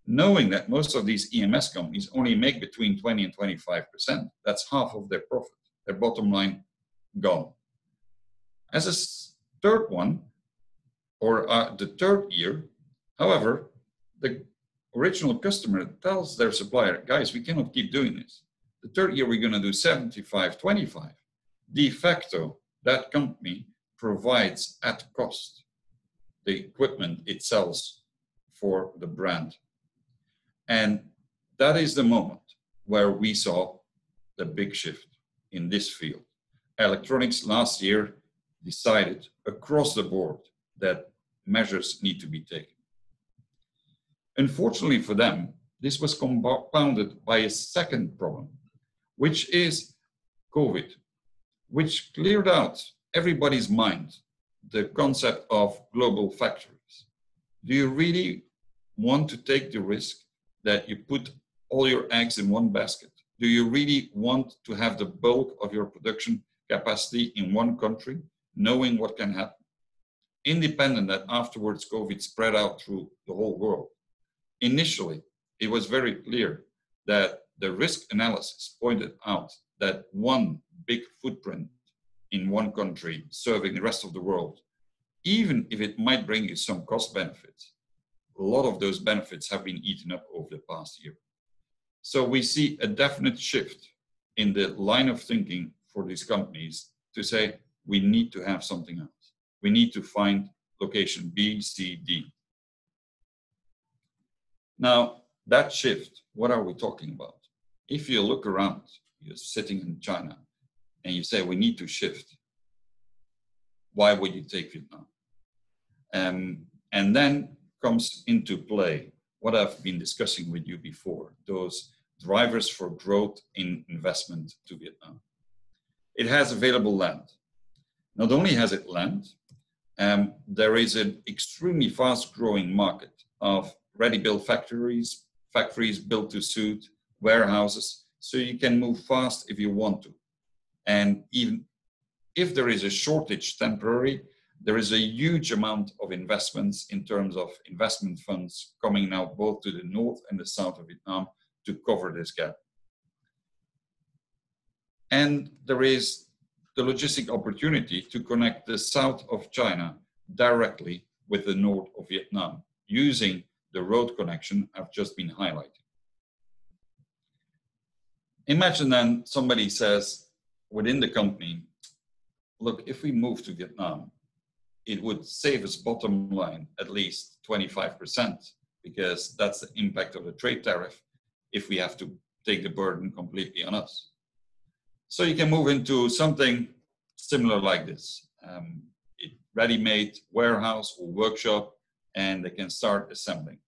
Knowing that most of these EMS companies only make between 20 and 25%, that's half of their profit, their bottom line gone. As a third one, or the third year, however, the original customer tells their supplier, guys, we cannot keep doing this. The third year, we're going to do 75-25. de facto, that company provides at cost the equipment it sells for the brand. And that is the moment where we saw the big shift in this field. Electronics last year decided across the board that measures need to be taken. Unfortunately for them, this was compounded by a second problem, which is COVID, which cleared out everybody's mind the concept of global factories. Do you really want to take the risk that you put all your eggs in one basket? Do you really want to have the bulk of your production capacity in one country, knowing what can happen? Independent that afterwards COVID spread out through the whole world. Initially, it was very clear that the risk analysis pointed out that one big footprint in one country serving the rest of the world, even if it might bring you some cost benefits, a lot of those benefits have been eaten up over the past year. So we see a definite shift in the line of thinking for these companies to say, we need to have something else. We need to find location B, C, D. Now, that shift, what are we talking about? If you look around, you're sitting in China, and you say, we need to shift, why would you take Vietnam? And then comes into play what I've been discussing with you before, those drivers for growth in investment to Vietnam. It has available land. Not only has it land, there is an extremely fast growing market of ready-built factories built to suit, warehouses, so you can move fast if you want to. And even if there is a shortage temporary, there is a huge amount of investments in terms of investment funds coming now both to the north and the south of Vietnam to cover this gap. And there is the logistic opportunity to connect the south of China directly with the north of Vietnam using the road connection I've just been highlighting. Imagine then somebody says within the company, look, if we move to Vietnam, it would save us bottom line at least 25%, because that's the impact of the trade tariff if we have to take the burden completely on us. So you can move into something similar like this. Ready-made warehouse or workshop, and they can start assembling.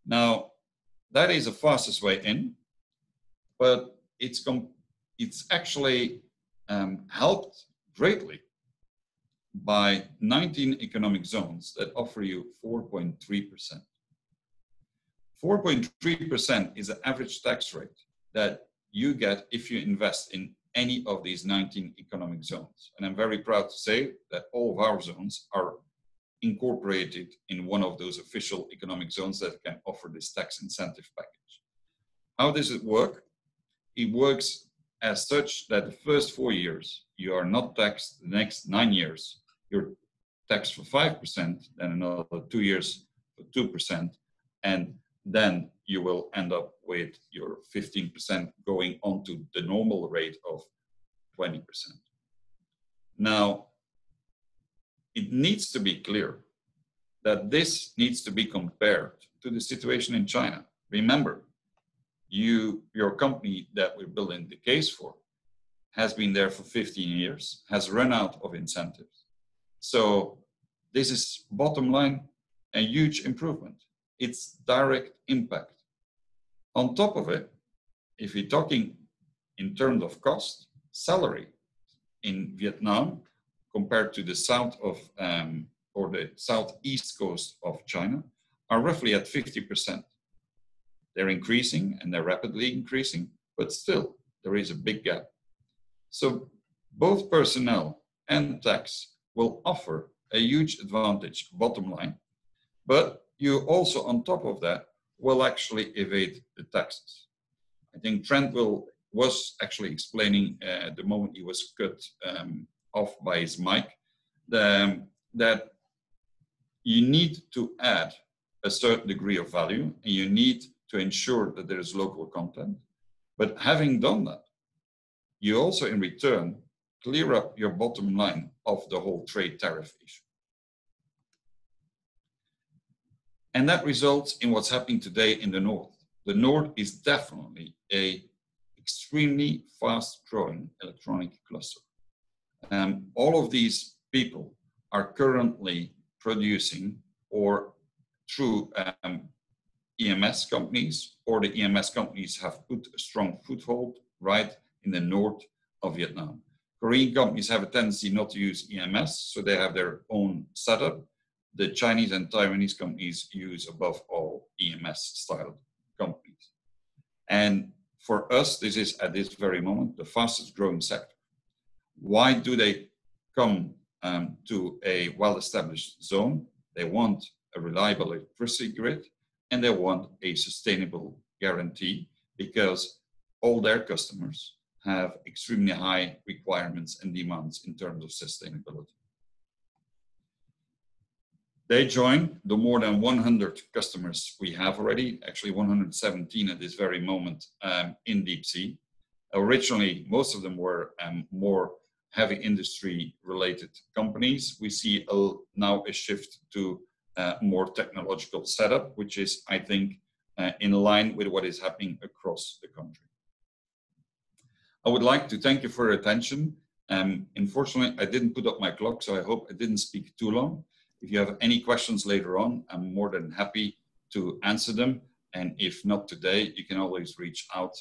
Now, that is the fastest way in, but it's actually helped greatly by 19 economic zones that offer you 4.3%. 4.3% is the average tax rate that you get if you invest in any of these 19 economic zones. And I'm very proud to say that all of our zones are incorporated in one of those official economic zones that can offer this tax incentive package. How does it work? It works as such that the first 4 years, you are not taxed. The next 9 years, you're taxed for 5%, then another 2 years for 2%, and then you will end up with your 15% going on to the normal rate of 20%. Now, it needs to be clear that this needs to be compared to the situation in China. Remember, your company that we're building the case for has been there for 15 years, has run out of incentives. So this is bottom line a huge improvement. It's direct impact. On top of it, if you're talking in terms of cost, salary in Vietnam compared to the south of or the southeast coast of China are roughly at 50%. They're increasing and they're rapidly increasing, but still there is a big gap. So both personnel and tax will offer a huge advantage bottom line, but you also on top of that will actually evade the taxes. I think Trent was actually explaining the moment he was cut off by his mic, that you need to add a certain degree of value and you need to ensure that there is local content. But having done that, you also in return clear up your bottom line of the whole trade tariff issue. And that results in what's happening today in the North. The North is definitely an extremely fast-growing electronic cluster. All of these people are currently producing or through EMS companies, or the EMS companies have put a strong foothold right in the north of Vietnam. Korean companies have a tendency not to use EMS, so they have their own setup. The Chinese and Taiwanese companies use above all EMS style companies. And for us, this is at this very moment the fastest growing sector. Why do they come to a well-established zone? They want a reliable electricity grid, and they want a sustainable guarantee, because all their customers have extremely high requirements and demands in terms of sustainability. They join the more than 100 customers we have already, actually 117 at this very moment in DeepSea. Originally, most of them were more heavy industry related companies. We see now a shift to more technological setup, which is, I think, in line with what is happening across the country. I would like to thank you for your attention. Unfortunately, I didn't put up my clock, so I hope I didn't speak too long. If you have any questions later on, I'm more than happy to answer them. And if not today, you can always reach out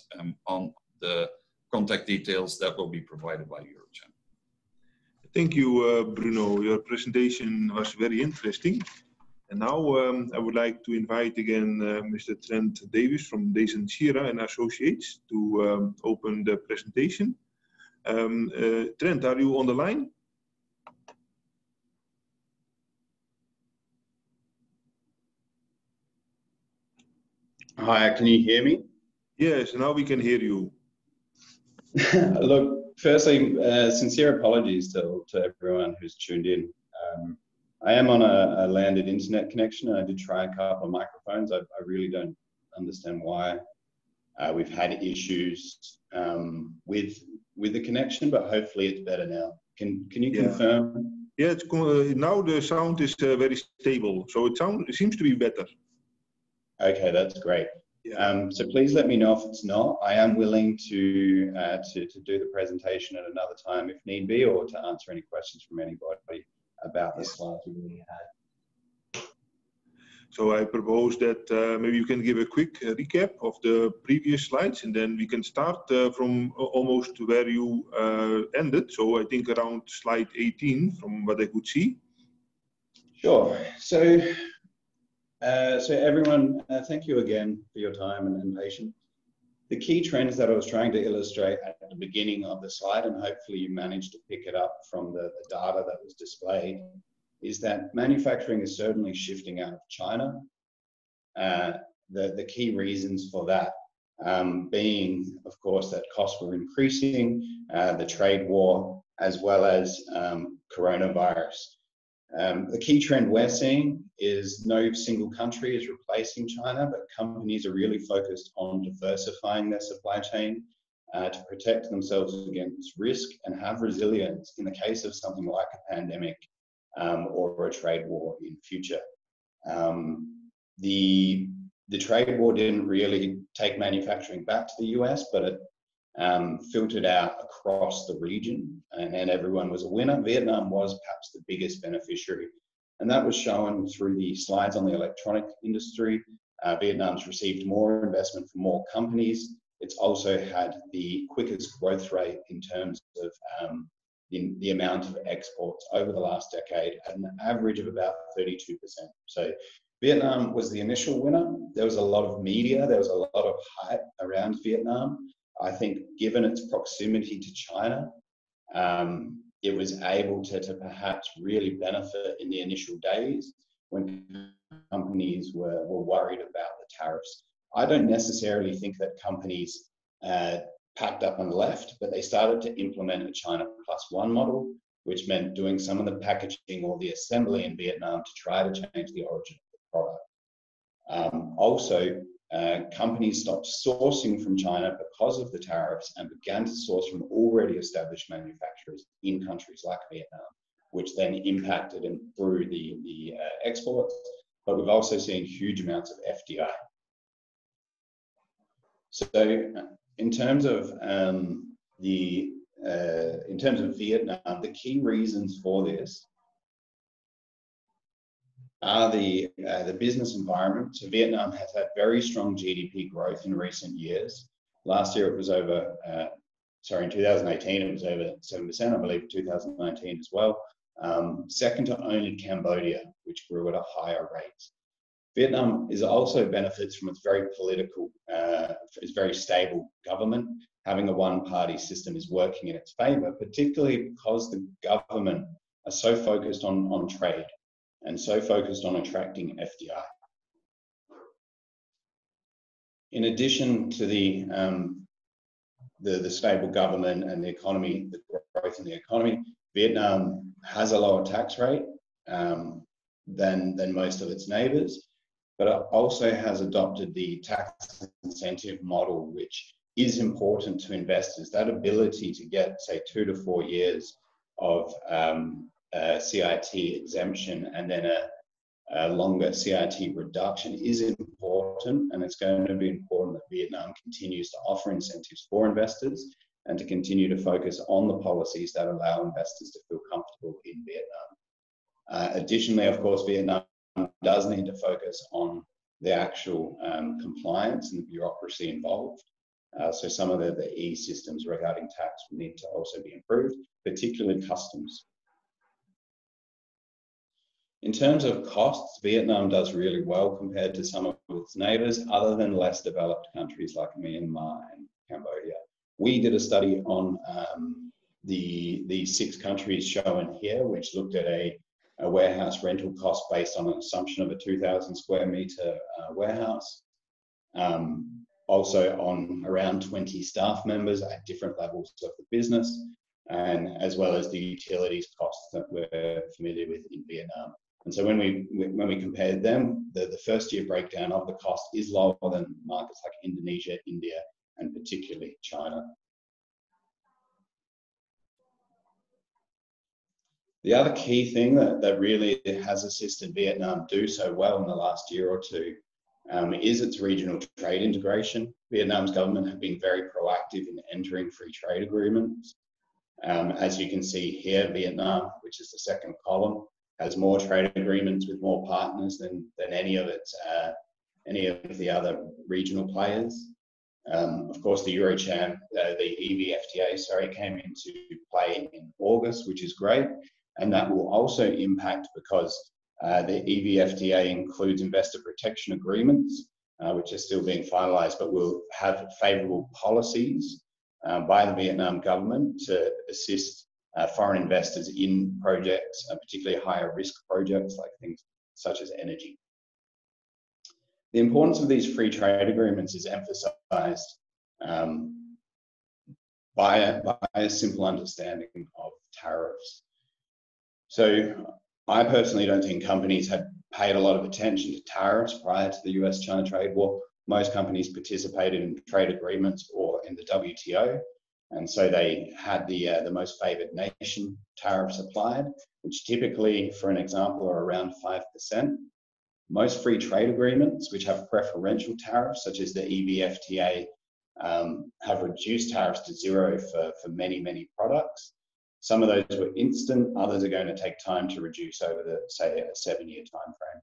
on the contact details that will be provided by Eurochannel. Thank you, Bruno. Your presentation was very interesting. And now I would like to invite again Mr. Trent Davis from Davis & Shira and Associates to open the presentation. Trent, are you on the line? Hi, can you hear me? Yes, now we can hear you. Look, firstly, sincere apologies to everyone who's tuned in. I am on a landed internet connection, and I did try a couple of microphones. I really don't understand why we've had issues with the connection, but hopefully it's better now. Can you confirm? Yeah, now the sound is very stable, so it seems to be better. Okay, that's great. Yeah. So please let me know if it's not. I am willing to do the presentation at another time if need be, or to answer any questions from anybody about the slides we already had. So I propose that maybe you can give a quick recap of the previous slides, and then we can start from almost where you ended. So I think around slide 18 from what I could see. Sure. So everyone, thank you again for your time and patience. The key trends that I was trying to illustrate at the beginning of the slide, and hopefully you managed to pick it up from the data that was displayed, is that manufacturing is certainly shifting out of China. The key reasons for that being, of course, that costs were increasing, the trade war, as well as coronavirus. The key trend we're seeing is no single country is replacing China, but companies are really focused on diversifying their supply chain to protect themselves against risk and have resilience in the case of something like a pandemic or a trade war in future. The trade war didn't really take manufacturing back to the US, but it filtered out across the region, and everyone was a winner. Vietnam was perhaps the biggest beneficiary, and that was shown through the slides on the electronic industry. Vietnam's received more investment from more companies. It's also had the quickest growth rate in terms of the amount of exports over the last decade, at an average of about 32%. So Vietnam was the initial winner. There was a lot of media, there was a lot of hype around Vietnam. I think given its proximity to China, it was able to perhaps really benefit in the initial days when companies were worried about the tariffs. I don't necessarily think that companies packed up and left, but they started to implement a China Plus One model, which meant doing some of the packaging or the assembly in Vietnam to try to change the origin of the product. Also, companies stopped sourcing from China because of the tariffs and began to source from already established manufacturers in countries like Vietnam, which then impacted and through the exports. But we've also seen huge amounts of FDI. So in terms of Vietnam, the key reasons for this are the business environment. So Vietnam has had very strong GDP growth in recent years. Last year it was over, in 2018 it was over 7%, I believe 2019 as well. Second to only Cambodia, which grew at a higher rate. Vietnam also benefits from its very political, its very stable government. Having a one-party system is working in its favor, particularly because the government are so focused on trade and so focused on attracting FDI. In addition to the stable government and the economy, the growth in the economy, Vietnam has a lower tax rate than most of its neighbors, but it also has adopted the tax incentive model, which is important to investors. That ability to get, say, 2 to 4 years of CIT exemption and then a longer CIT reduction is important, and it's going to be important that Vietnam continues to offer incentives for investors and to continue to focus on the policies that allow investors to feel comfortable in Vietnam. Additionally, of course, Vietnam does need to focus on the actual compliance and the bureaucracy involved. So some of the e-systems regarding tax need to also be improved, particularly customs. In terms of costs, Vietnam does really well compared to some of its neighbors, other than less developed countries like Myanmar and Cambodia. We did a study on the 6 countries shown here, which looked at a warehouse rental cost based on an assumption of a 2,000 square meter warehouse. Also on around 20 staff members at different levels of the business, and as well as the utilities costs that we're familiar with in Vietnam. And so when we compared them, the first year breakdown of the cost is lower than markets like Indonesia, India, and particularly China. The other key thing that really has assisted Vietnam do so well in the last year or two is its regional trade integration. Vietnam's government have been very proactive in entering free trade agreements. As you can see here, Vietnam, which is the second column, has more trade agreements with more partners than any of the other regional players. Of course, the EuroCham, the EVFTA, came into play in August, which is great, and that will also impact because the EVFTA includes investor protection agreements, which are still being finalised, but will have favourable policies by the Vietnam government to assist foreign investors in projects, particularly higher risk projects like things such as energy. The importance of these free trade agreements is emphasised by a simple understanding of tariffs. So I personally don't think companies had paid a lot of attention to tariffs prior to the US-China trade war. Most companies participated in trade agreements or in the WTO, and so they had the most favoured nation tariffs applied, which typically, for an example, are around 5%. Most free trade agreements, which have preferential tariffs, such as the EVFTA, have reduced tariffs to 0 for many products. Some of those were instant, others are going to take time to reduce over say, a 7-year time frame.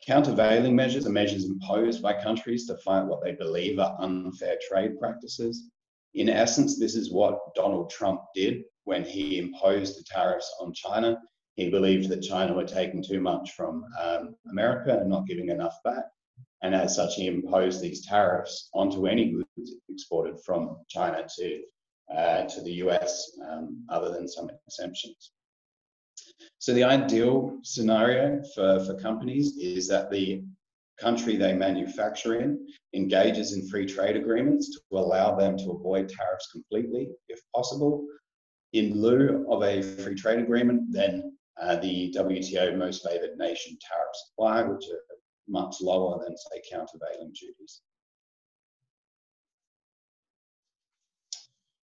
Countervailing measures are measures imposed by countries to fight what they believe are unfair trade practices. In essence, this is what Donald Trump did when he imposed the tariffs on China. He believed that China were taking too much from America and not giving enough back. And as such, he imposed these tariffs onto any goods exported from China to the US, other than some exemptions. So the ideal scenario for companies is that the country they manufacture in engages in free trade agreements to allow them to avoid tariffs completely, if possible. In lieu of a free trade agreement, then the WTO most favoured nation tariffs apply, which are much lower than, say, countervailing duties.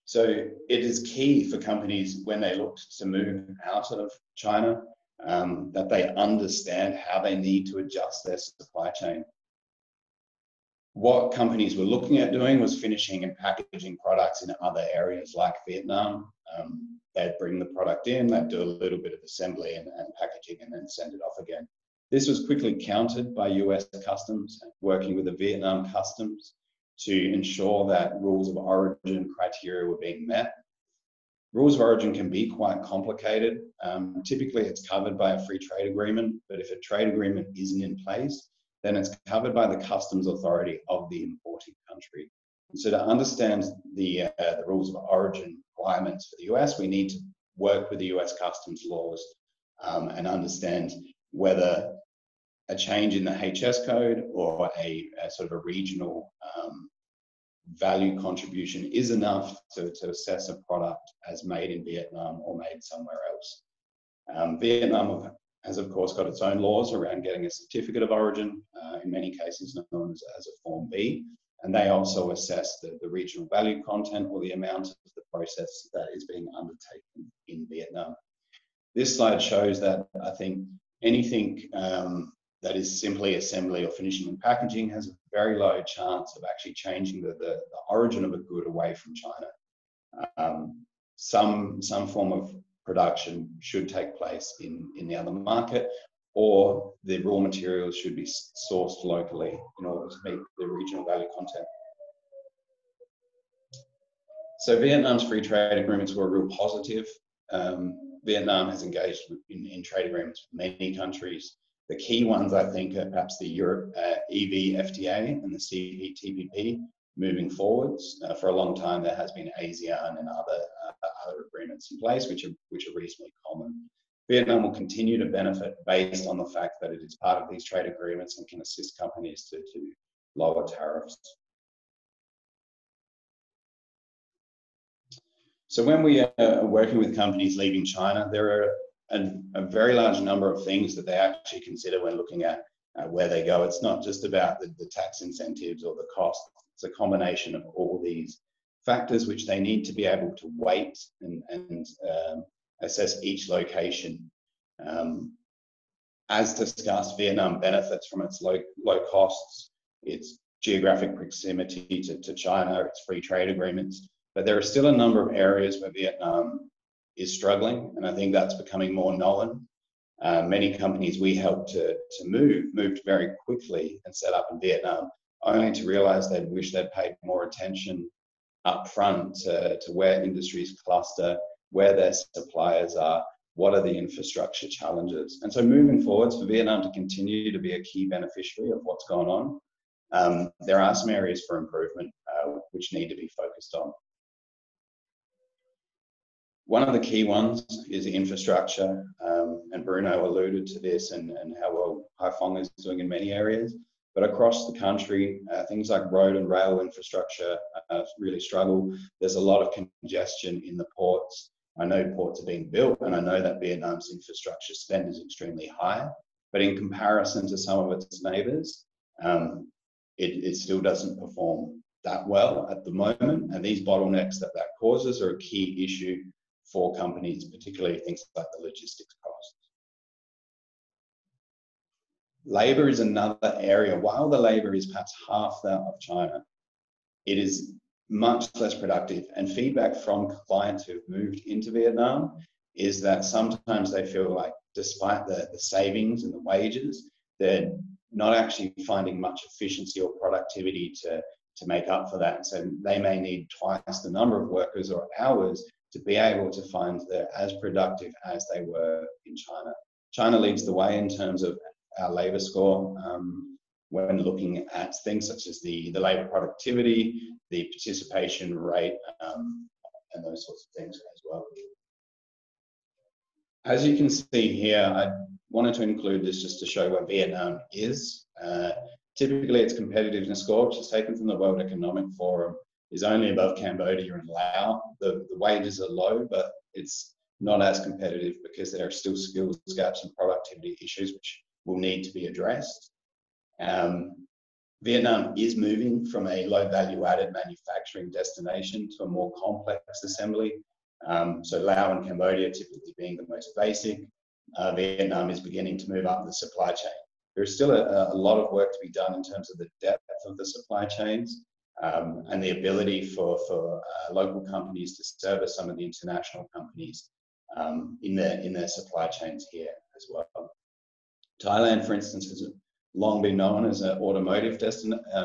So it is key for companies when they look to move out of China that they understand how they need to adjust their supply chain. What companies were looking at doing was finishing and packaging products in other areas like Vietnam. They'd bring the product in, they'd do a little bit of assembly and packaging and then send it off again. This was quickly countered by US Customs, working with the Vietnam Customs to ensure that rules of origin criteria were being met. Rules of origin can be quite complicated. Typically, it's covered by a free trade agreement, but if a trade agreement isn't in place, then it's covered by the customs authority of the importing country. And so to understand the rules of origin requirements for the US, we need to work with the US customs laws and understand whether a change in the HS code or a sort of a regional value contribution is enough to assess a product as made in Vietnam or made somewhere else. Vietnam has, of course, got its own laws around getting a certificate of origin, in many cases known as a Form B, and they also assess the regional value content or the amount of the process that is being undertaken in Vietnam. This slide shows that I think anything that is simply assembly or finishing and packaging has a very low chance of actually changing the origin of a good away from China. Some form of production should take place in the other market, or the raw materials should be sourced locally in order to meet the regional value content. So Vietnam's free trade agreements were a real positive. Vietnam has engaged in trade agreements with many countries. The key ones, I think, are perhaps the Europe EV FTA and the CPTPP moving forwards. For a long time, there has been ASEAN and other agreements in place, which are reasonably common. Vietnam will continue to benefit based on the fact that it is part of these trade agreements and can assist companies to lower tariffs. So when we are working with companies leaving China, there are a very large number of things that they actually consider when looking at where they go. It's not just about the tax incentives or the cost. It's a combination of all these factors which they need to be able to weight and assess each location. As discussed, Vietnam benefits from its low costs, its geographic proximity to China, its free trade agreements, but there are still a number of areas where Vietnam is struggling, and I think that's becoming more known. Many companies we helped to moved very quickly and set up in Vietnam, only to realize they'd wish they'd paid more attention up front to where industries cluster, where their suppliers are, what are the infrastructure challenges. And so moving forwards, for Vietnam to continue to be a key beneficiary of what's going on, there are some areas for improvement which need to be focused on. One of the key ones is infrastructure, and Bruno alluded to this and how well Haiphong is doing in many areas. But across the country, things like road and rail infrastructure really struggle. There's a lot of congestion in the ports. I know ports are being built, and I know that Vietnam's infrastructure spend is extremely high. But in comparison to some of its neighbours, it still doesn't perform that well at the moment. And these bottlenecks that causes are a key issue for companies, particularly things like the logistics costs. Labour is another area. While the labour is perhaps half that of China, it is much less productive. And feedback from clients who've moved into Vietnam is that sometimes they feel like despite the savings and the wages, they're not actually finding much efficiency or productivity to make up for that. So they may need twice the number of workers or hours to be able to find they're as productive as they were in China. China leads the way in terms of our labour score when looking at things such as the labour productivity, the participation rate, and those sorts of things as well. As you can see here, I wanted to include this just to show where Vietnam is. Typically, its competitiveness score, which is taken from the World Economic Forum, is only above Cambodia and Laos. The wages are low, but it's not as competitive because there are still skills gaps and productivity issues which will need to be addressed. Vietnam is moving from a low value added manufacturing destination to a more complex assembly. So Laos and Cambodia typically being the most basic. Vietnam is beginning to move up the supply chain. There's still a lot of work to be done in terms of the depth of the supply chains and the ability for local companies to service some of the international companies in their supply chains here as well. Thailand, for instance, has long been known as an automotive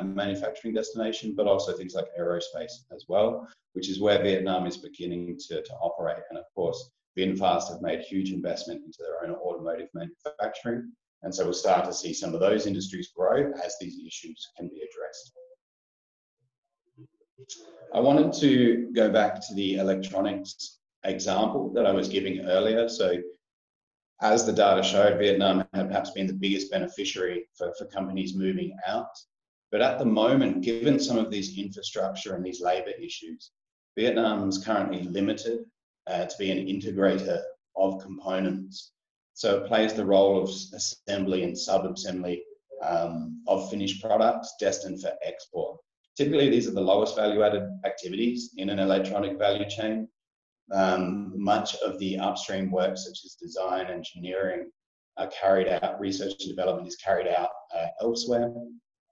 manufacturing destination, but also things like aerospace as well, which is where Vietnam is beginning to operate. And of course, VinFast have made huge investment into their own automotive manufacturing. And so we'll start to see some of those industries grow as these issues can be addressed. I wanted to go back to the electronics example that I was giving earlier. So as the data showed, Vietnam had perhaps been the biggest beneficiary for companies moving out. But at the moment, given some of these infrastructure and these labor issues, Vietnam is currently limited to be an integrator of components. So it plays the role of assembly and sub-assembly of finished products destined for export. Typically, these are the lowest value-added activities in an electronic value chain. Much of the upstream work, such as design, engineering, are carried out, research and development is carried out elsewhere,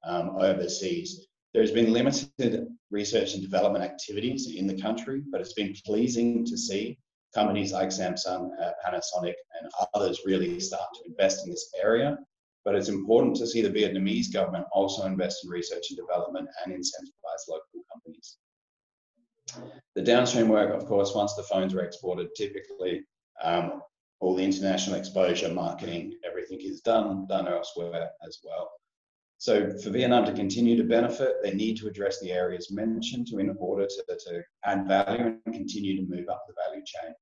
overseas. There's been limited research and development activities in the country, but it's been pleasing to see companies like Samsung, Panasonic, and others really start to invest in this area. But it's important to see the Vietnamese government also invest in research and development and incentivize local companies. The downstream work, of course, once the phones are exported, typically all the international exposure, marketing, everything is done elsewhere as well. So for Vietnam to continue to benefit, they need to address the areas mentioned in order to add value and continue to move up the value chain.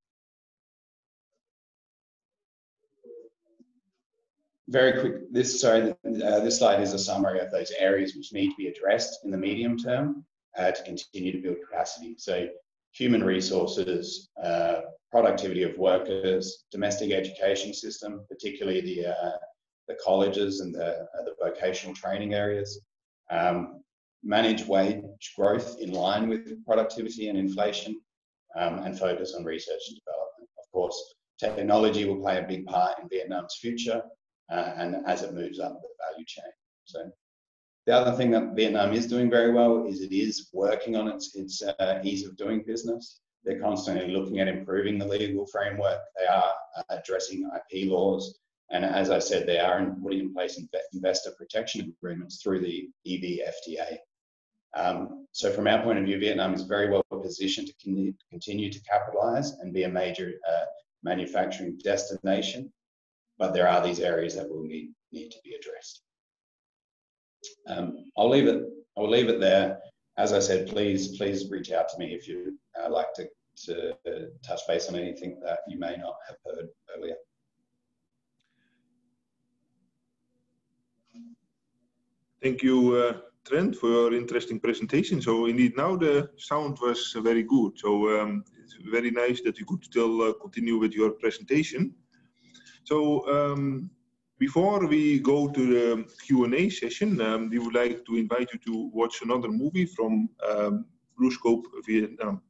Very quick, this slide is a summary of those areas which need to be addressed in the medium term to continue to build capacity. So human resources, productivity of workers, domestic education system, particularly the colleges and the vocational training areas, manage wage growth in line with productivity and inflation, and focus on research and development. Of course, technology will play a big part in Vietnam's future, and as it moves up the value chain. So the other thing that Vietnam is doing very well is it is working on its ease of doing business. They're constantly looking at improving the legal framework. They are addressing IP laws. And as I said, they are putting in place investor protection agreements through the EVFTA. So from our point of view, Vietnam is very well positioned to continue to capitalize and be a major manufacturing destination. But there are these areas that will need to be addressed. I'll leave it there. As I said, please reach out to me if you like to touch base on anything that you may not have heard earlier. Thank you, Trent, for your interesting presentation. So indeed, now the sound was very good. So it's very nice that you could still continue with your presentation. So before we go to the Q&A session, we would like to invite you to watch another movie from BlueScope Vietnam.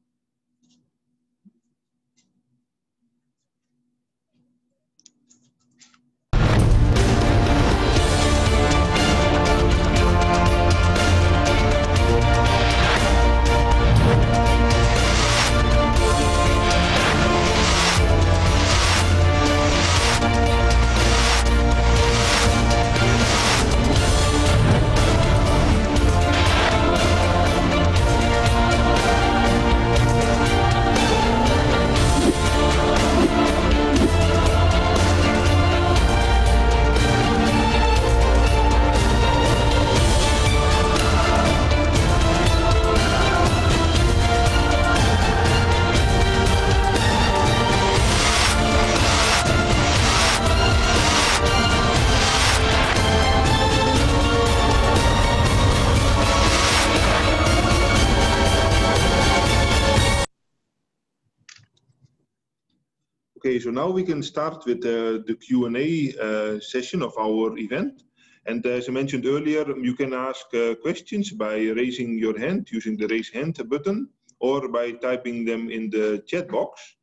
Okay, so now we can start with the Q&A session of our event. And as I mentioned earlier, you can ask questions by raising your hand using the raise hand button or by typing them in the chat box.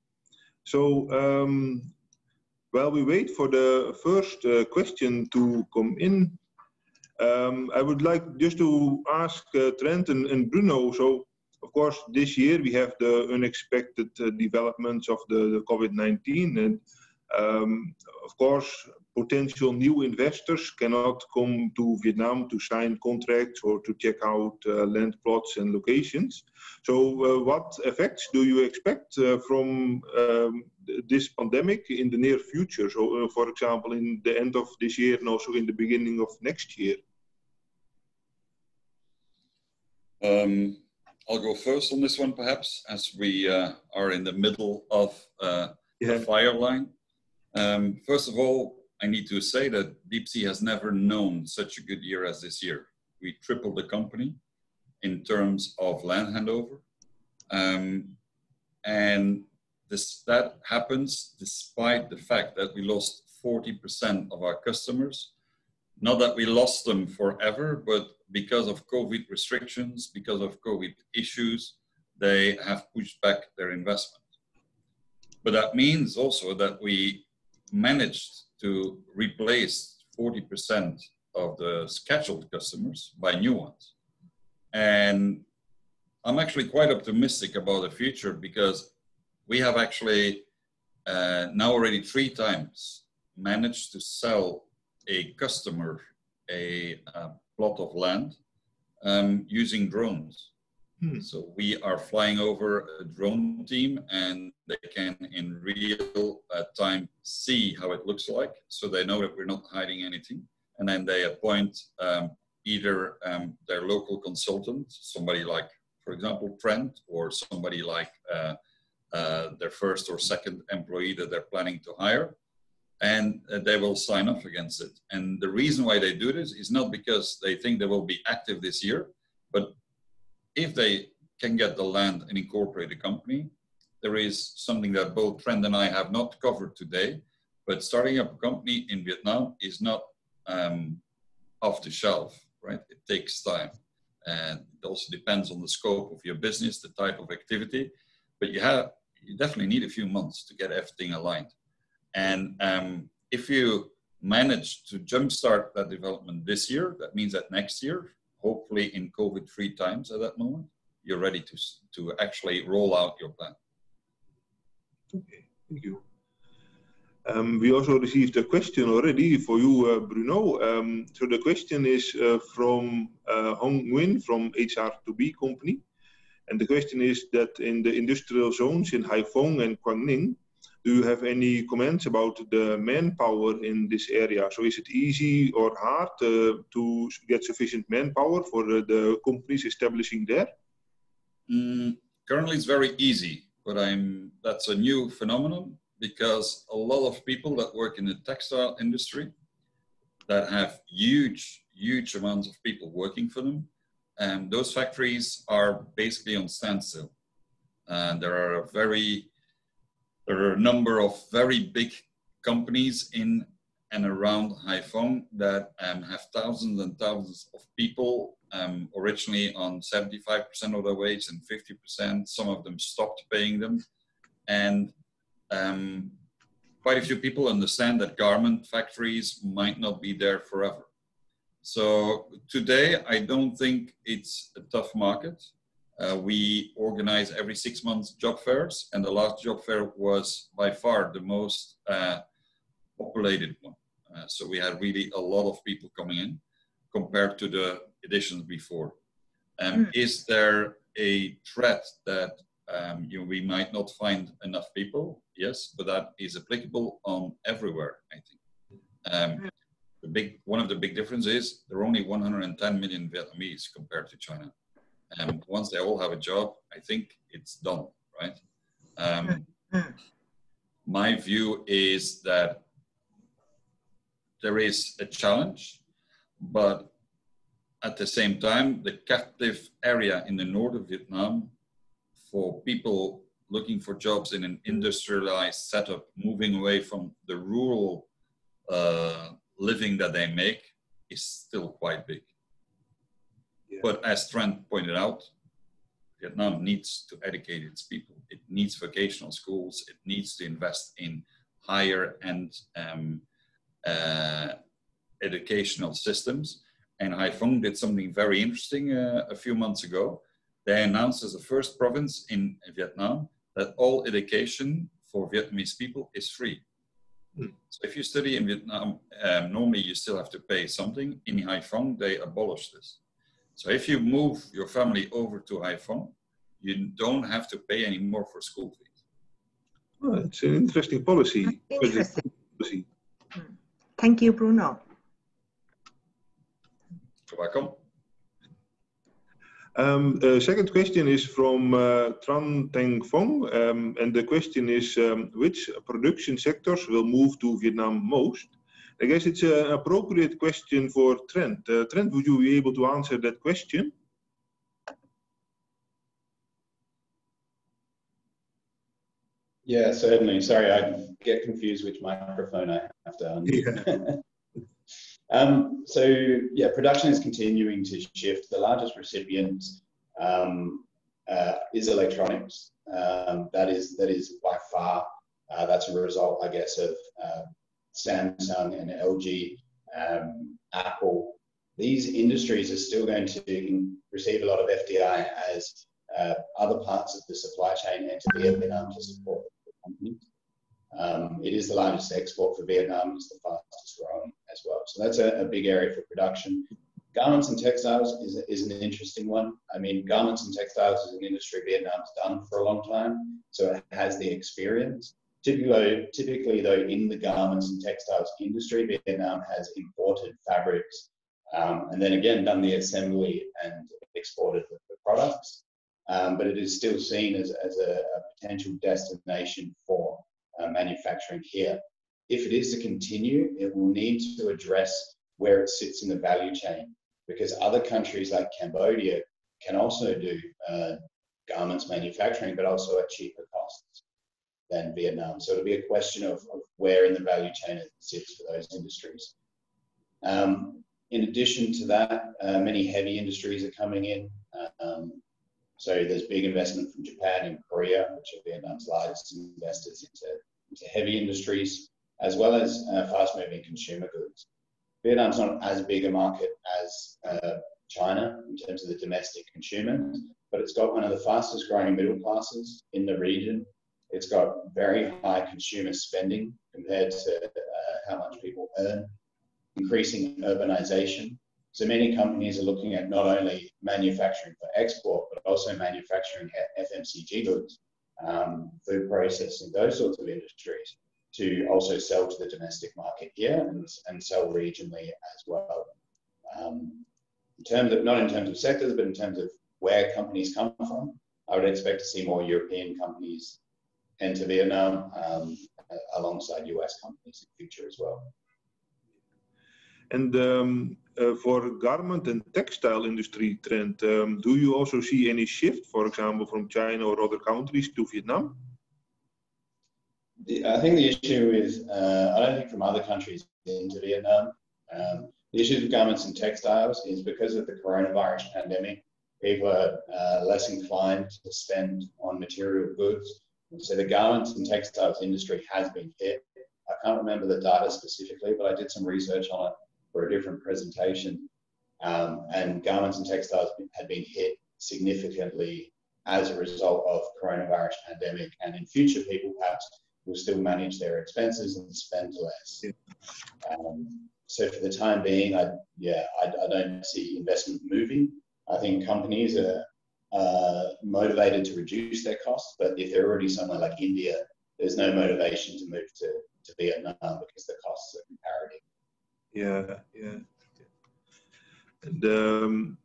So while we wait for the first question to come in, I would like just to ask Trent and Bruno. So, of course, this year we have the unexpected developments of the COVID-19, and of course, potential new investors cannot come to Vietnam to sign contracts or to check out land plots and locations. So what effects do you expect from this pandemic in the near future? So for example, in the end of this year and also in the beginning of next year? I'll go first on this one, perhaps, as we are in the middle of the fire line. First of all, I need to say that DeepSea has never known such a good year as this year. We tripled the company in terms of land handover. And that happens despite the fact that we lost 40% of our customers. Not that we lost them forever, but because of COVID restrictions, because of COVID issues, they have pushed back their investment. But that means also that we managed to replace 40% of the scheduled customers by new ones. And I'm actually quite optimistic about the future because we have actually now already 3 times managed to sell a customer a plot of land using drones. So we are flying over a drone team and they can in real time see how it looks like. So they know that we're not hiding anything. And then they appoint either their local consultant, somebody like, for example, Trent, or somebody like their first or second employee that they're planning to hire. And they will sign off against it. And the reason why they do this is not because they think they will be active this year, but if they can get the land and incorporate the company, there is something that both Trent and I have not covered today, but starting up a company in Vietnam is not off the shelf, right? It takes time. And it also depends on the scope of your business, the type of activity, but you definitely need a few months to get everything aligned. And if you manage to jumpstart that development this year, that means that next year, hopefully in COVID-free times at that moment, you're ready to actually roll out your plan. Okay, thank you. We also received a question already for you, Bruno. So the question is from Hong Nguyen from HR2B company. And the question is that in the industrial zones in Haiphong and Quang Ninh, do you have any comments about the manpower in this area? So is it easy or hard to get sufficient manpower for the companies establishing there? Currently it's very easy, but that's a new phenomenon because a lot of people that work in the textile industry that have huge amounts of people working for them, and those factories are basically on standstill. And there are a number of very big companies in and around Haiphong that have thousands and thousands of people, originally on 75% of their wage and 50%. Some of them stopped paying them. And quite a few people understand that garment factories might not be there forever. So today, I don't think it's a tough market. We organize every 6 months job fairs, and the last job fair was by far the most populated one. So we had really a lot of people coming in compared to the editions before. Is there a threat that we might not find enough people? Yes, but that is applicable on everywhere, I think. One of the big differences is there are only 110 million Vietnamese compared to China. And once they all have a job, I think it's done, right? My view is that there is a challenge, but at the same time, the captive area in the north of Vietnam for people looking for jobs in an industrialized setup, moving away from the rural living that they make, is still quite big. Yeah. But as Trent pointed out, Vietnam needs to educate its people. It needs vocational schools. It needs to invest in higher end educational systems. And Haiphong did something very interesting a few months ago. They announced as the first province in Vietnam that all education for Vietnamese people is free. So if you study in Vietnam, normally you still have to pay something. In Haiphong, they abolished this. So if you move your family over to Haiphong, you don't have to pay anymore for school fees. Oh, it's an interesting policy. Interesting. Thank you, Bruno. You're welcome. Second question is from Tran Teng Phong, and the question is, which production sectors will move to Vietnam most? I guess it's an appropriate question for Trent. Trent, would you be able to answer that question? Yeah, certainly. Sorry, I get confused which microphone I have to unmute. So yeah, production is continuing to shift. The largest recipient is electronics. That is by far, that's a result, I guess, of Samsung and LG, Apple. These industries are still going to receive a lot of FDI as other parts of the supply chain enter Vietnam to support the companies. It is the largest export for Vietnam. It's the fastest growing as well. So that's a big area for production. Garments and textiles is an interesting one. I mean, garments and textiles is an industry Vietnam's done for a long time, so it has the experience. Typically though, in the garments and textiles industry, Vietnam has imported fabrics and then again done the assembly and exported the products. But it is still seen as a potential destination for manufacturing here. If it is to continue, it will need to address where it sits in the value chain, because other countries like Cambodia can also do garments manufacturing, but also at cheaper costs than Vietnam. So it'll be a question of where in the value chain it sits for those industries. In addition to that, many heavy industries are coming in. So there's big investment from Japan and Korea, which are Vietnam's largest investors into heavy industries, as well as fast-moving consumer goods. Vietnam's not as big a market as China in terms of the domestic consumer, but it's got one of the fastest growing middle classes in the region. It's got very high consumer spending compared to how much people earn, increasing urbanization. So many companies are looking at not only manufacturing for export, but also manufacturing FMCG goods, food processing, those sorts of industries, to also sell to the domestic market here and sell regionally as well. In terms of, not in terms of sectors, but in terms of where companies come from, I would expect to see more European companies enter Vietnam alongside US companies in the future as well. And for garment and textile industry trend, do you also see any shift, for example, from China or other countries to Vietnam? I think the issue is, I don't think from other countries into Vietnam. The issue with garments and textiles is because of the coronavirus pandemic, people are less inclined to spend on material goods. And so the garments and textiles industry has been hit. I can't remember the data specifically, but I did some research on it for a different presentation. And garments and textiles had been hit significantly as a result of coronavirus pandemic. And in future, people perhaps will still manage their expenses and spend less. So for the time being, I don't see investment moving. I think companies are motivated to reduce their costs, but if they're already somewhere like India, there's no motivation to move to Vietnam because the costs are comparative. Yeah. And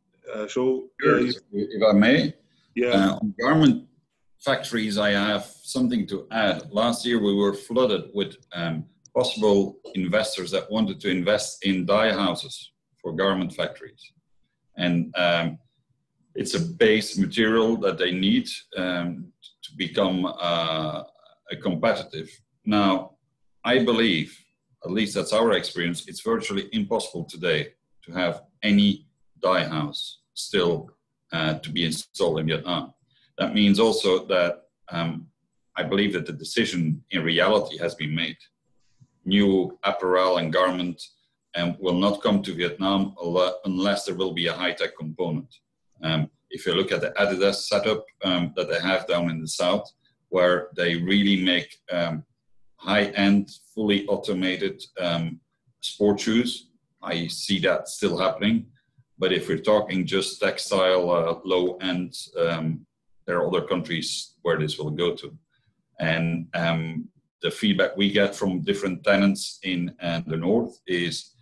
so, if I may, yeah. on garment factories, I have something to add. Last year, we were flooded with possible investors that wanted to invest in dye houses for garment factories. And it's a base material that they need to become competitive. Now, I believe, at least that's our experience, it's virtually impossible today to have any die house still to be installed in Vietnam. That means also that I believe that the decision in reality has been made. New apparel and garment will not come to Vietnam unless there will be a high-tech component. If you look at the Adidas setup that they have down in the south, where they really make high-end, fully automated sport shoes, I see that still happening. But if we're talking just textile, low-end, there are other countries where this will go to. And the feedback we get from different tenants in the north is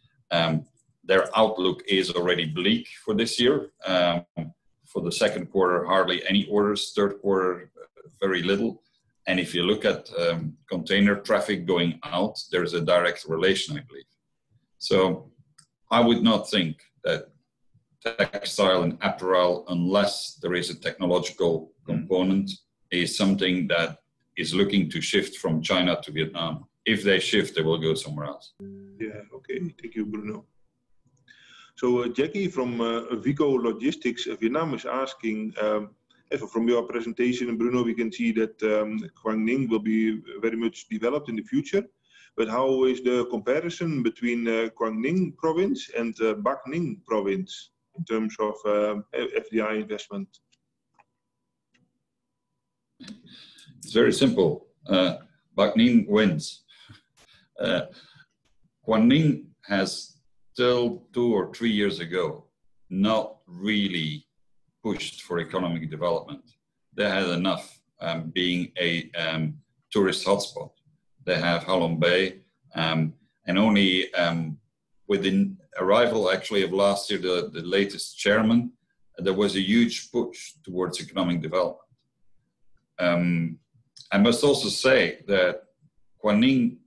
their outlook is already bleak for this year. For the second quarter, hardly any orders. Third quarter, very little. And if you look at container traffic going out, there's a direct relation, I believe. So I would not think that textile and apparel, unless there is a technological component, is something that is looking to shift from China to Vietnam. If they shift, they will go somewhere else. Yeah, okay. Thank you, Bruno. So Jackie from Vico Logistics Vietnam is asking, from your presentation, Bruno, we can see that Quang Ninh will be very much developed in the future. But how is the comparison between Quang Ninh province and Bac Ninh province in terms of FDI investment? It's very simple. Bac Ninh wins. Quang Ninh has till 2 or 3 years ago not really pushed for economic development. They had enough being a tourist hotspot. They have Halong Bay, and only within arrival actually of last year, the latest chairman, there was a huge push towards economic development. I must also say that Quang Ninh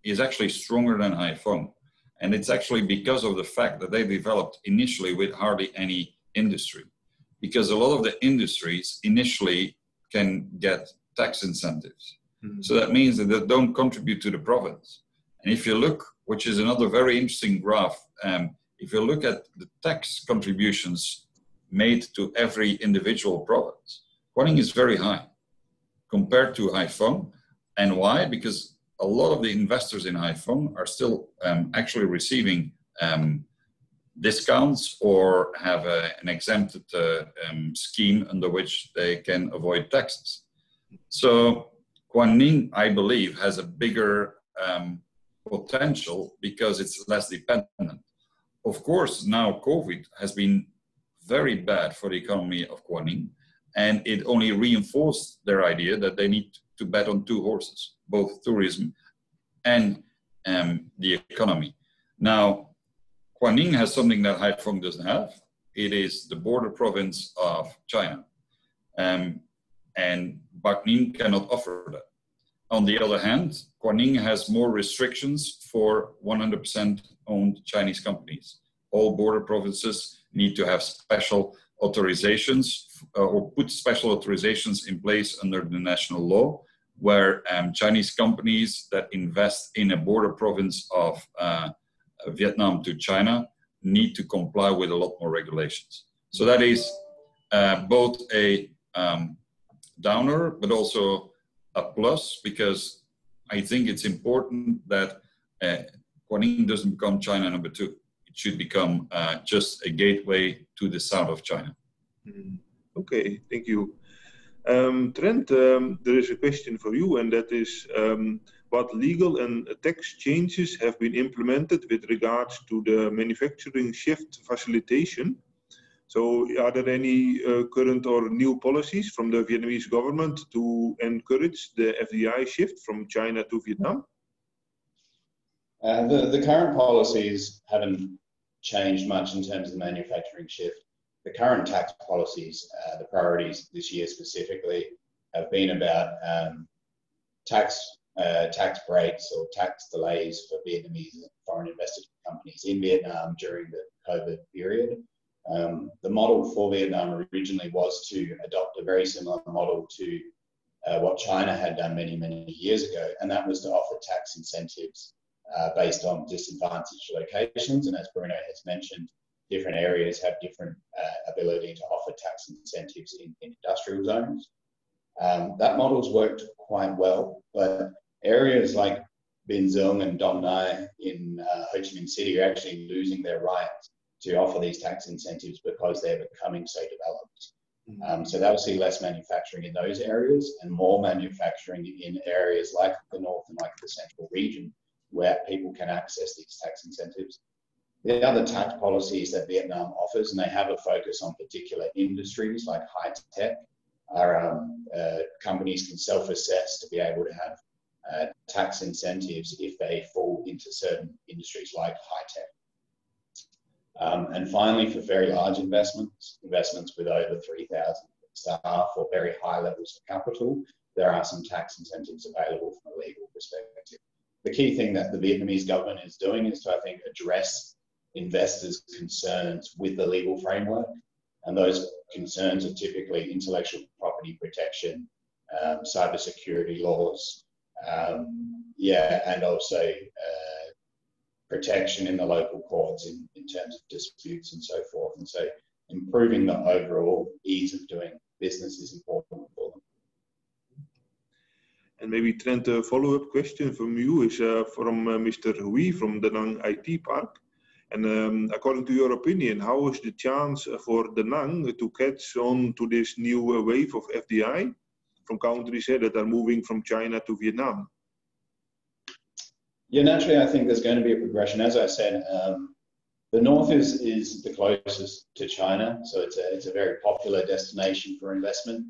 is actually stronger than Haiphong. And it's actually because of the fact that they developed initially with hardly any industry. Because a lot of the industries initially can get tax incentives. Mm-hmm. So that means that they don't contribute to the province. And if you look, which is another very interesting graph, if you look at the tax contributions made to every individual province, Quang Ninh is very high compared to Haiphong. And why? Because a lot of the investors in Haiphong are still actually receiving discounts or have an exempted scheme under which they can avoid taxes. So Quang Ninh, I believe, has a bigger potential because it's less dependent. Of course, now COVID has been very bad for the economy of Quang Ninh, and it only reinforced their idea that they need to bet on 2 horses, both tourism and the economy. Now, Quang Ninh has something that Haiphong doesn't have. It is the border province of China. And Bac Ninh cannot offer that. On the other hand, Quang Ninh has more restrictions for 100% owned Chinese companies. All border provinces need to have special authorizations or put special authorizations in place under the national law, where Chinese companies that invest in a border province of Vietnam to China need to comply with a lot more regulations. So that is both a downer, but also a plus, because I think it's important that Quang Ninh doesn't become China number 2. It should become just a gateway to the south of China. Okay, thank you. Trent, there is a question for you, and that is what legal and tax changes have been implemented with regards to the manufacturing shift facilitation? So are there any current or new policies from the Vietnamese government to encourage the FDI shift from China to Vietnam? The current policies haven't changed much in terms of the manufacturing shift. The current tax policies, the priorities this year specifically, have been about tax breaks or tax delays for Vietnamese foreign invested companies in Vietnam during the COVID period. The model for Vietnam originally was to adopt a very similar model to what China had done many, many years ago, and that was to offer tax incentives based on disadvantaged locations. And as Bruno has mentioned, different areas have different ability to offer tax incentives in industrial zones. That model's worked quite well, but areas like Binzung and Dong Nai in Ho Chi Minh City are actually losing their rights to offer these tax incentives because they're becoming so developed. So they'll see less manufacturing in those areas and more manufacturing in areas like the north and like the central region where people can access these tax incentives. The other tax policies that Vietnam offers, and they have a focus on particular industries like high tech, are companies can self-assess to be able to have tax incentives if they fall into certain industries like high tech. And finally, for very large investments with over 3,000 staff or very high levels of capital, there are some tax incentives available from a legal perspective. The key thing that the Vietnamese government is doing is to, I think, address investors' concerns with the legal framework. And those concerns are typically intellectual property protection, cybersecurity laws, and also protection in the local courts in terms of disputes and so forth. And so improving the overall ease of doing business is important for them. And maybe Trent, a follow-up question from you is from Mr. Hui from Da Nang IT Park. And according to your opinion, how is the chance for Da Nang to catch on to this new wave of FDI from countries that are moving from China to Vietnam? Yeah, naturally, I think there's going to be a progression. As I said, the north is the closest to China, so it's a very popular destination for investment.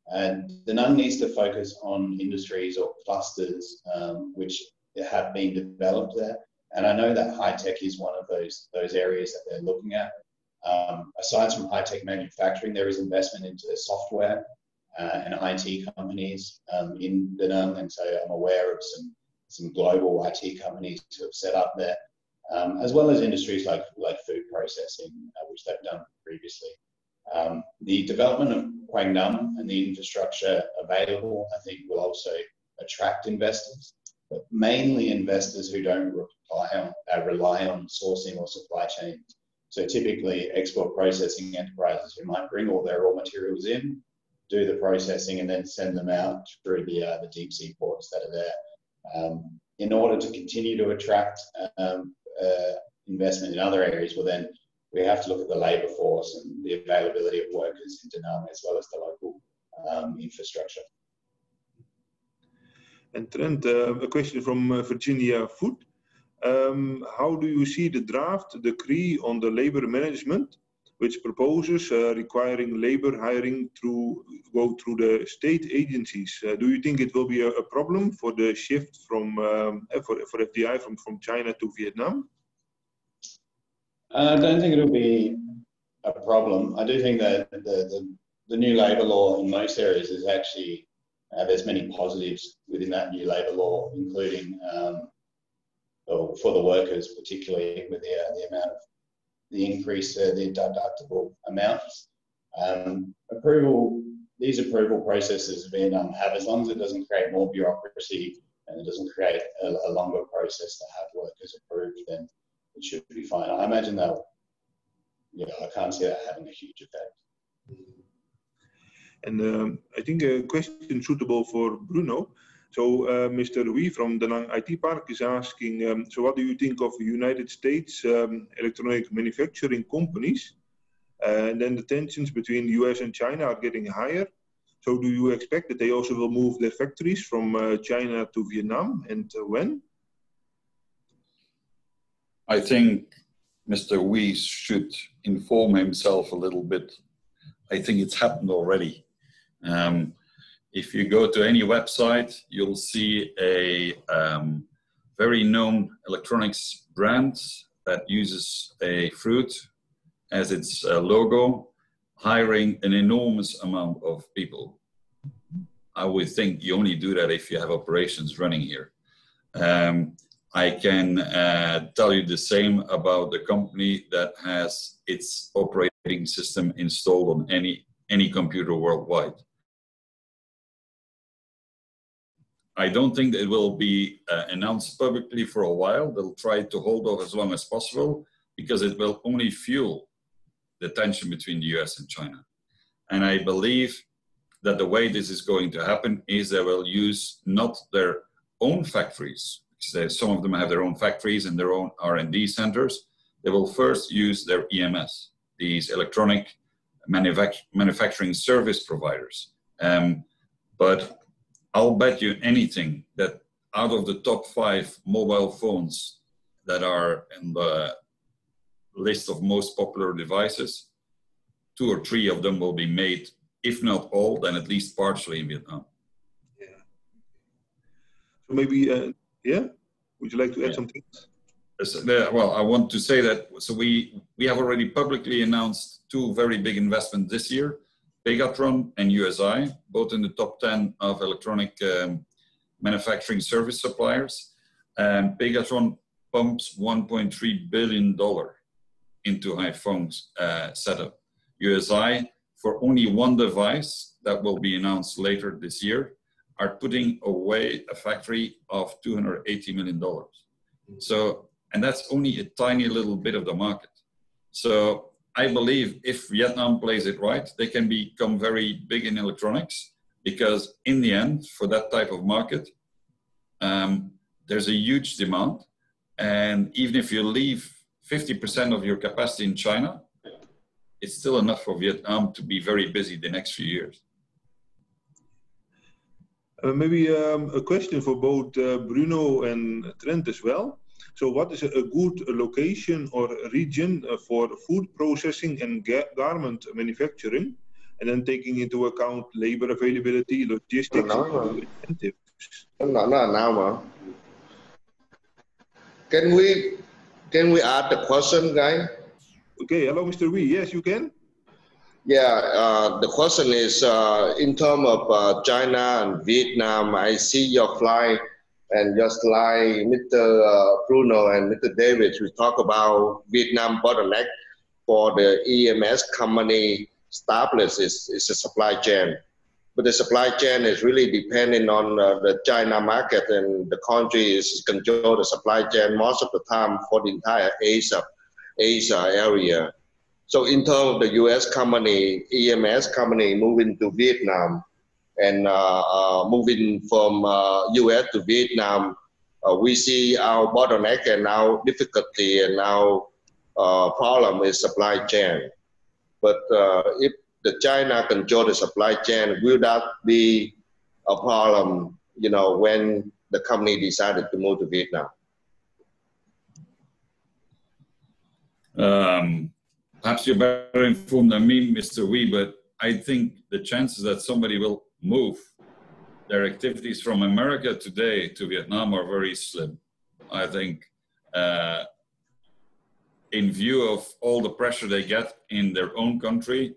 And Da Nang needs to focus on industries or clusters which have been developed there. And I know that high tech is one of those areas that they're looking at. Aside from high tech manufacturing, there is investment into software and IT companies in Da Nang, and so I'm aware of some global IT companies who have set up there, as well as industries like food processing, which they've done previously. The development of Quang Nam and the infrastructure available, I think, will also attract investors, but mainly investors who don't rely on sourcing or supply chains. So typically export processing enterprises who might bring all their raw materials in, do the processing and then send them out through the deep sea ports that are there. In order to continue to attract investment in other areas, well then we have to look at the labour force and the availability of workers in Da Nang as well as the local infrastructure. And Trent, a question from Virginia Foot. How do you see the draft decree on the labour management, which proposes requiring labour hiring to go through the state agencies? Do you think it will be a problem for the shift from for FDI from China to Vietnam? I don't think it'll be a problem. I do think that the new labour law in most areas is actually there's many positives within that new labour law, including for the workers, particularly with the amount of the increase, the deductible amounts. These approval processes Vietnam have, as long as it doesn't create more bureaucracy and it doesn't create a longer process to have workers approved, then it should be fine. I imagine that, I can't see that having a huge effect. And I think a question suitable for Bruno. So Mr. Hui from Da Nang IT Park is asking, so what do you think of United States electronic manufacturing companies? And then the tensions between US and China are getting higher. So do you expect that they also will move their factories from China to Vietnam, and when? I think Mr. Hui should inform himself a little bit. I think it's happened already. If you go to any website, you'll see a very known electronics brand that uses a fruit as its logo, hiring an enormous amount of people. I would think you only do that if you have operations running here. I can tell you the same about the company that has its operating system installed on any computer worldwide. I don't think it will be announced publicly for a while. They'll try to hold off as long as possible because it will only fuel the tension between the US and China. And I believe that the way this is going to happen is they will use not their own factories, because some of them have their own factories and their own R&D centers. They will first use their EMS, these electronic manufacturing service providers. But I'll bet you anything that out of the top 5 mobile phones that are in the list of most popular devices, 2 or 3 of them will be made, if not all, then at least partially in Vietnam. Yeah. So maybe, yeah, would you like to add something? Well, I want to say that, so we have already publicly announced 2 very big investments this year, Pegatron and USI, both in the top 10 of electronic manufacturing service suppliers. Pegatron pumps $1.3 billion into iPhone's setup. USI, for only one device that will be announced later this year, are putting away a factory of $280 million. So, and that's only a tiny little bit of the market. So I believe if Vietnam plays it right, they can become very big in electronics, because in the end, for that type of market, there's a huge demand. And even if you leave 50% of your capacity in China, it's still enough for Vietnam to be very busy the next few years. Maybe a question for both Bruno and Trent as well. So what is a good location or region for food processing and garment manufacturing? And then taking into account labor availability, logistics, and incentives. Can we add the question, guy? Okay, hello, Mr. Wee. Yes, you can. Yeah, the question is in terms of China and Vietnam. I see your slide, and just like Mr. Bruno and Mr. David, we talk about Vietnam bottleneck for the EMS company established is a supply chain. But the supply chain is really depending on the China market, and the country is control the supply chain most of the time for the entire Asia area. So in terms of the US company, EMS company moving to Vietnam and moving from US to Vietnam, we see our bottleneck and our difficulty and our problem is supply chain. But if the China control the supply chain, will that be a problem, you know, when the company decided to move to Vietnam? Perhaps you're better informed than me, Mr. Wee, but I think the chances that somebody will move their activities from America today to Vietnam are very slim. I think in view of all the pressure they get in their own country,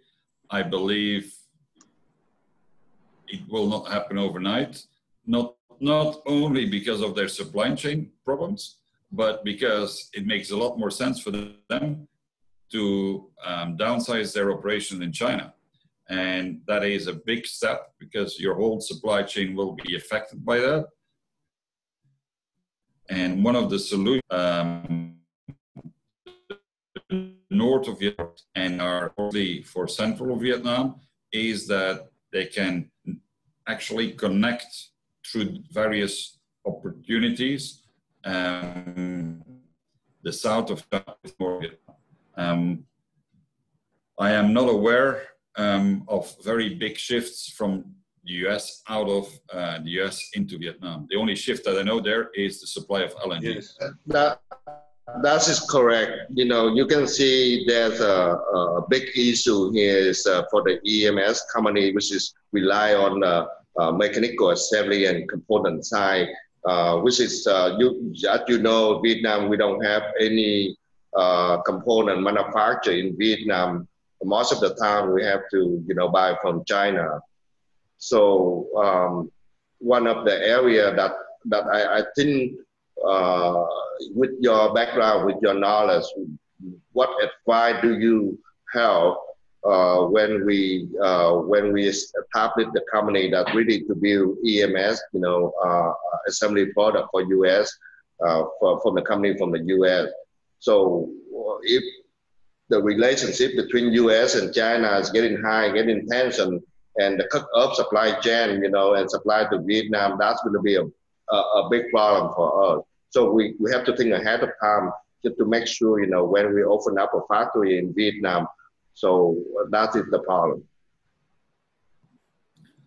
I believe it will not happen overnight, not only because of their supply chain problems, but because it makes a lot more sense for them to downsize their operation in China. And that is a big step because your whole supply chain will be affected by that. And one of the solutions north of Vietnam and are mostly for central Vietnam is that they can actually connect through various opportunities the south of China with North Vietnam. I am not aware of very big shifts from the US out of the US into Vietnam. The only shift that I know there is the supply of LNG. Yes. That is correct. You know, you can see there's a big issue here is for the EMS company, which is rely on mechanical assembly and component side, which is, as you know, Vietnam, we don't have any component manufacturer in Vietnam. Most of the time we have to, you know, buy from China. So one of the area that I think with your background, with your knowledge, what advice do you have when we establish the company that really to build EMS, you know, assembly product for US from the company from the US? So if the relationship between U.S. and China is getting high, getting tension, and the cut off supply chain, and supply to Vietnam, that's going to be a big problem for us. So we have to think ahead of time just to make sure, when we open up a factory in Vietnam. So that is the problem.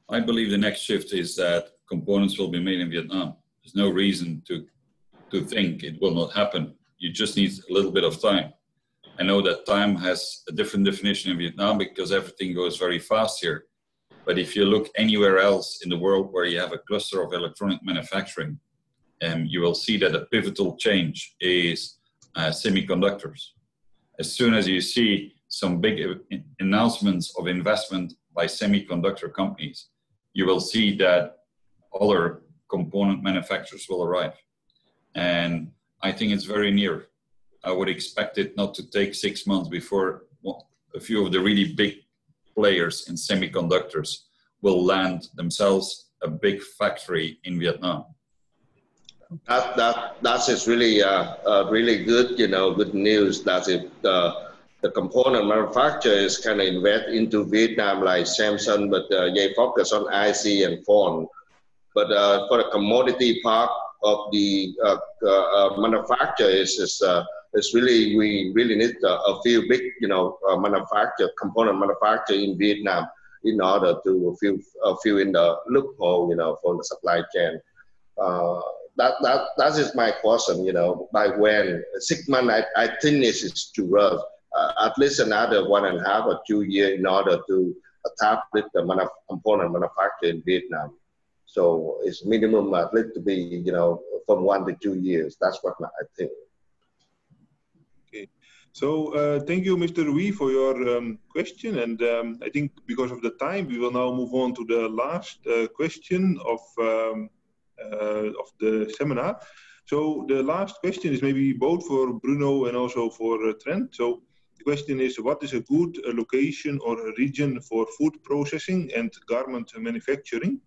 I believe the next shift is that components will be made in Vietnam. There's no reason to think it will not happen. You just need a little bit of time. I know that time has a different definition in Vietnam because everything goes very fast here. But if you look anywhere else in the world where you have a cluster of electronic manufacturing, you will see that a pivotal change is semiconductors. As soon as you see some big announcements of investment by semiconductor companies, you will see that other component manufacturers will arrive. And I think it's very near. I would expect it not to take 6 months before a few of the really big players in semiconductors will land themselves a big factory in Vietnam. That is really really good, good news. That if the component manufacturers kind of invest into Vietnam like Samsung, but they focus on IC and phone. But for the commodity part of the manufacturers, it's really, we really need a few big, component manufacturer in Vietnam in order to fill in the loophole, for the supply chain. That is my question, by when 6 months, I think this is too rough. At least another 1.5 or 2 years in order to establish the component manufacturer in Vietnam. So it's minimum at least to be, from 1 to 2 years. That's what I think. Okay. So thank you, Mr. Rui, for your question. And I think because of the time, we will now move on to the last question of the seminar. So the last question is maybe both for Bruno and also for Trent. So the question is, what is a good location or a region for food processing and garment manufacturing?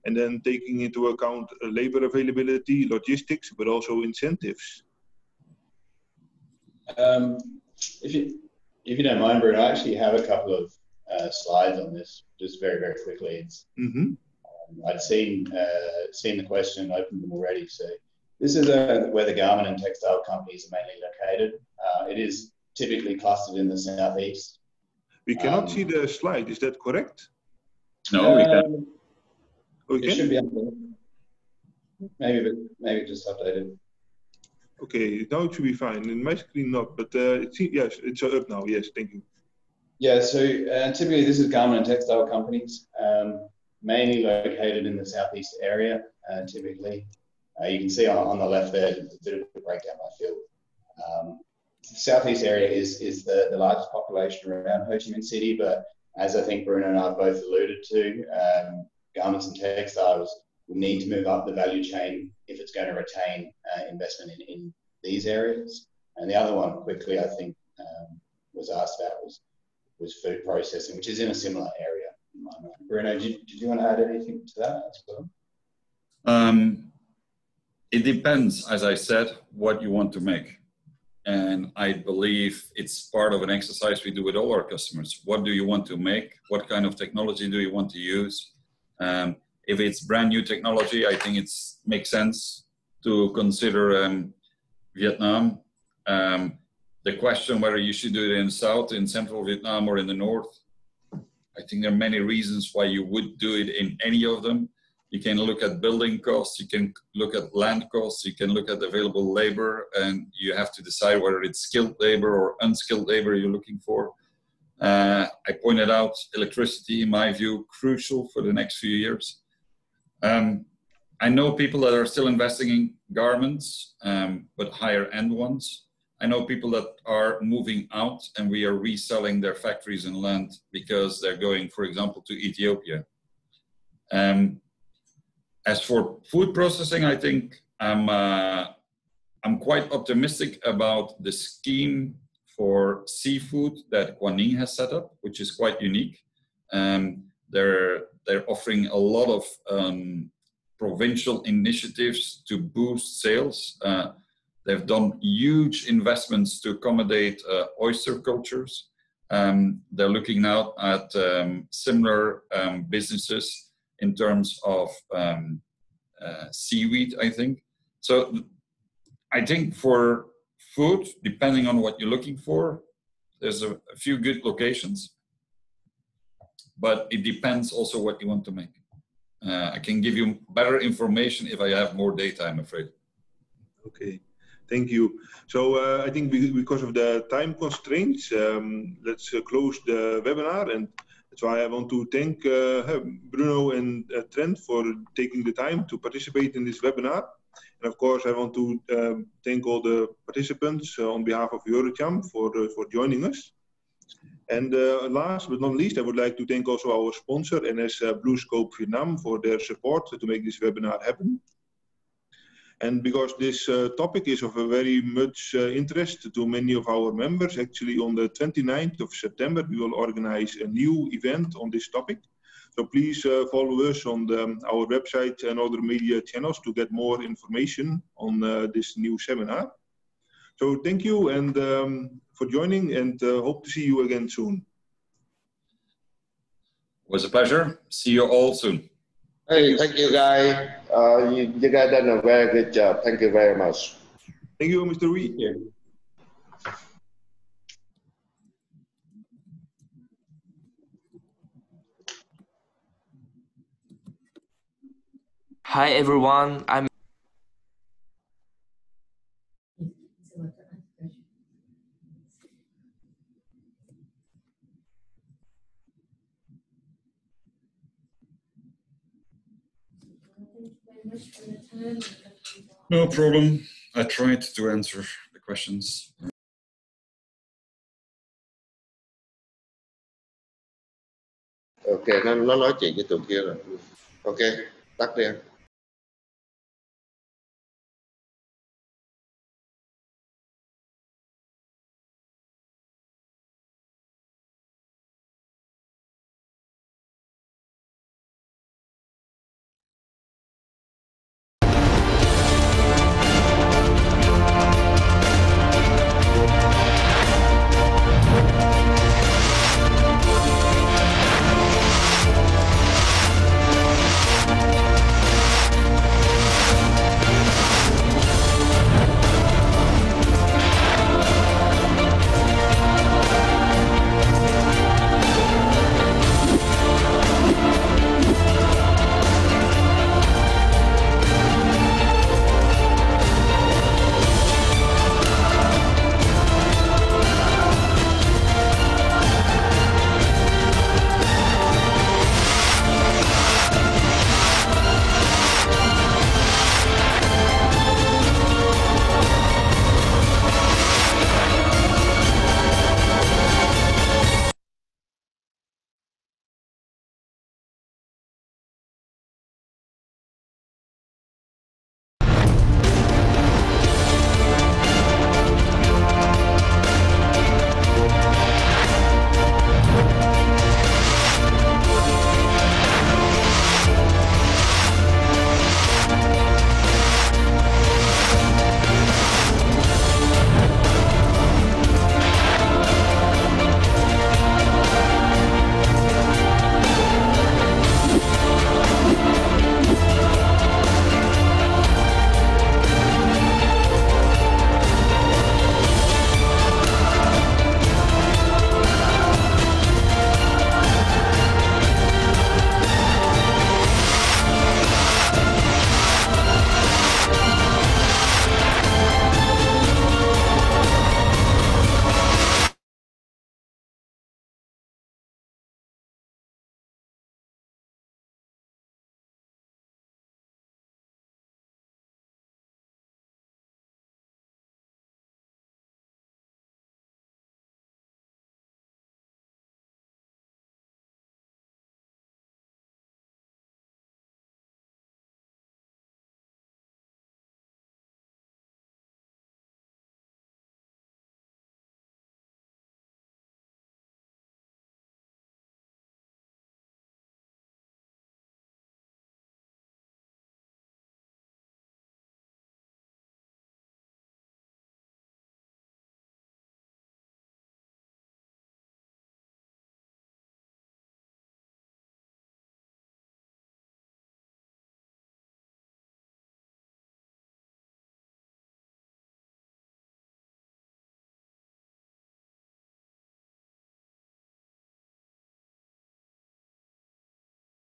And then taking into account labor availability, logistics, but also incentives. If you don't mind, Bruno, I actually have a couple of slides on this, just very, very quickly. I'd seen the question and opened them already. So this is where the garment and textile companies are mainly located. It is typically clustered in the southeast. We cannot see the slide. Is that correct? No, we can't. It should be updated. Maybe just updated. Okay, now it should be fine. In my screen, not, but yes, it's up now. Yes, thank you. Yeah, so typically this is garment and textile companies, mainly located in the southeast area. Typically, you can see on the left there a bit of a breakdown by field. The southeast area is the largest population around Ho Chi Minh City, but as I think Bruno and I both alluded to, garments and textiles will need to move up the value chain if it's going to retain investment in these areas. And the other one, quickly, I think was asked about was food processing, which is in a similar area in my mind. Bruno, did you want to add anything to that as well? It depends, as I said, what you want to make. And I believe it's part of an exercise we do with all our customers. What do you want to make? What kind of technology do you want to use? If it's brand new technology, I think it makes sense to consider Vietnam. The question whether you should do it in South, in Central Vietnam, or in the North, I think there are many reasons why you would do it in any of them. You can look at building costs, you can look at land costs, you can look at available labor, and you have to decide whether it's skilled labor or unskilled labor you're looking for. I pointed out electricity, in my view, crucial for the next few years. I know people that are still investing in garments, but higher end ones. I know people that are moving out and we are reselling their factories and land because they're going, for example, to Ethiopia. As for food processing, I think I'm quite optimistic about the scheme for seafood that Guanyin has set up, which is quite unique. They're offering a lot of provincial initiatives to boost sales. They've done huge investments to accommodate oyster cultures. They're looking now at similar businesses in terms of seaweed, I think. So I think for food, depending on what you're looking for, there's a few good locations, but it depends also what you want to make. I can give you better information if I have more data, I'm afraid. Okay, thank you. So I think because of the time constraints, let's close the webinar, and that's why I want to thank Bruno and Trent for taking the time to participate in this webinar. And of course, I want to thank all the participants on behalf of EuroCham for joining us. And last but not least, I would like to thank also our sponsor, NS BlueScope Vietnam, for their support to make this webinar happen. And because this topic is of a very much interest to many of our members, actually on the 29th of September, we will organize a new event on this topic. So please follow us on our website and other media channels to get more information on this new seminar. So thank you and for joining, and hope to see you again soon. It was a pleasure. See you all soon. Hey, thank you guys. You guys done a very good job. Thank you very much. Thank you, Mr. Wee. Thank you. Hi everyone, I'm No problem. I tried to answer the questions. Ok, nó nói chuyện với tụi kia rồi. Ok, tắt đi.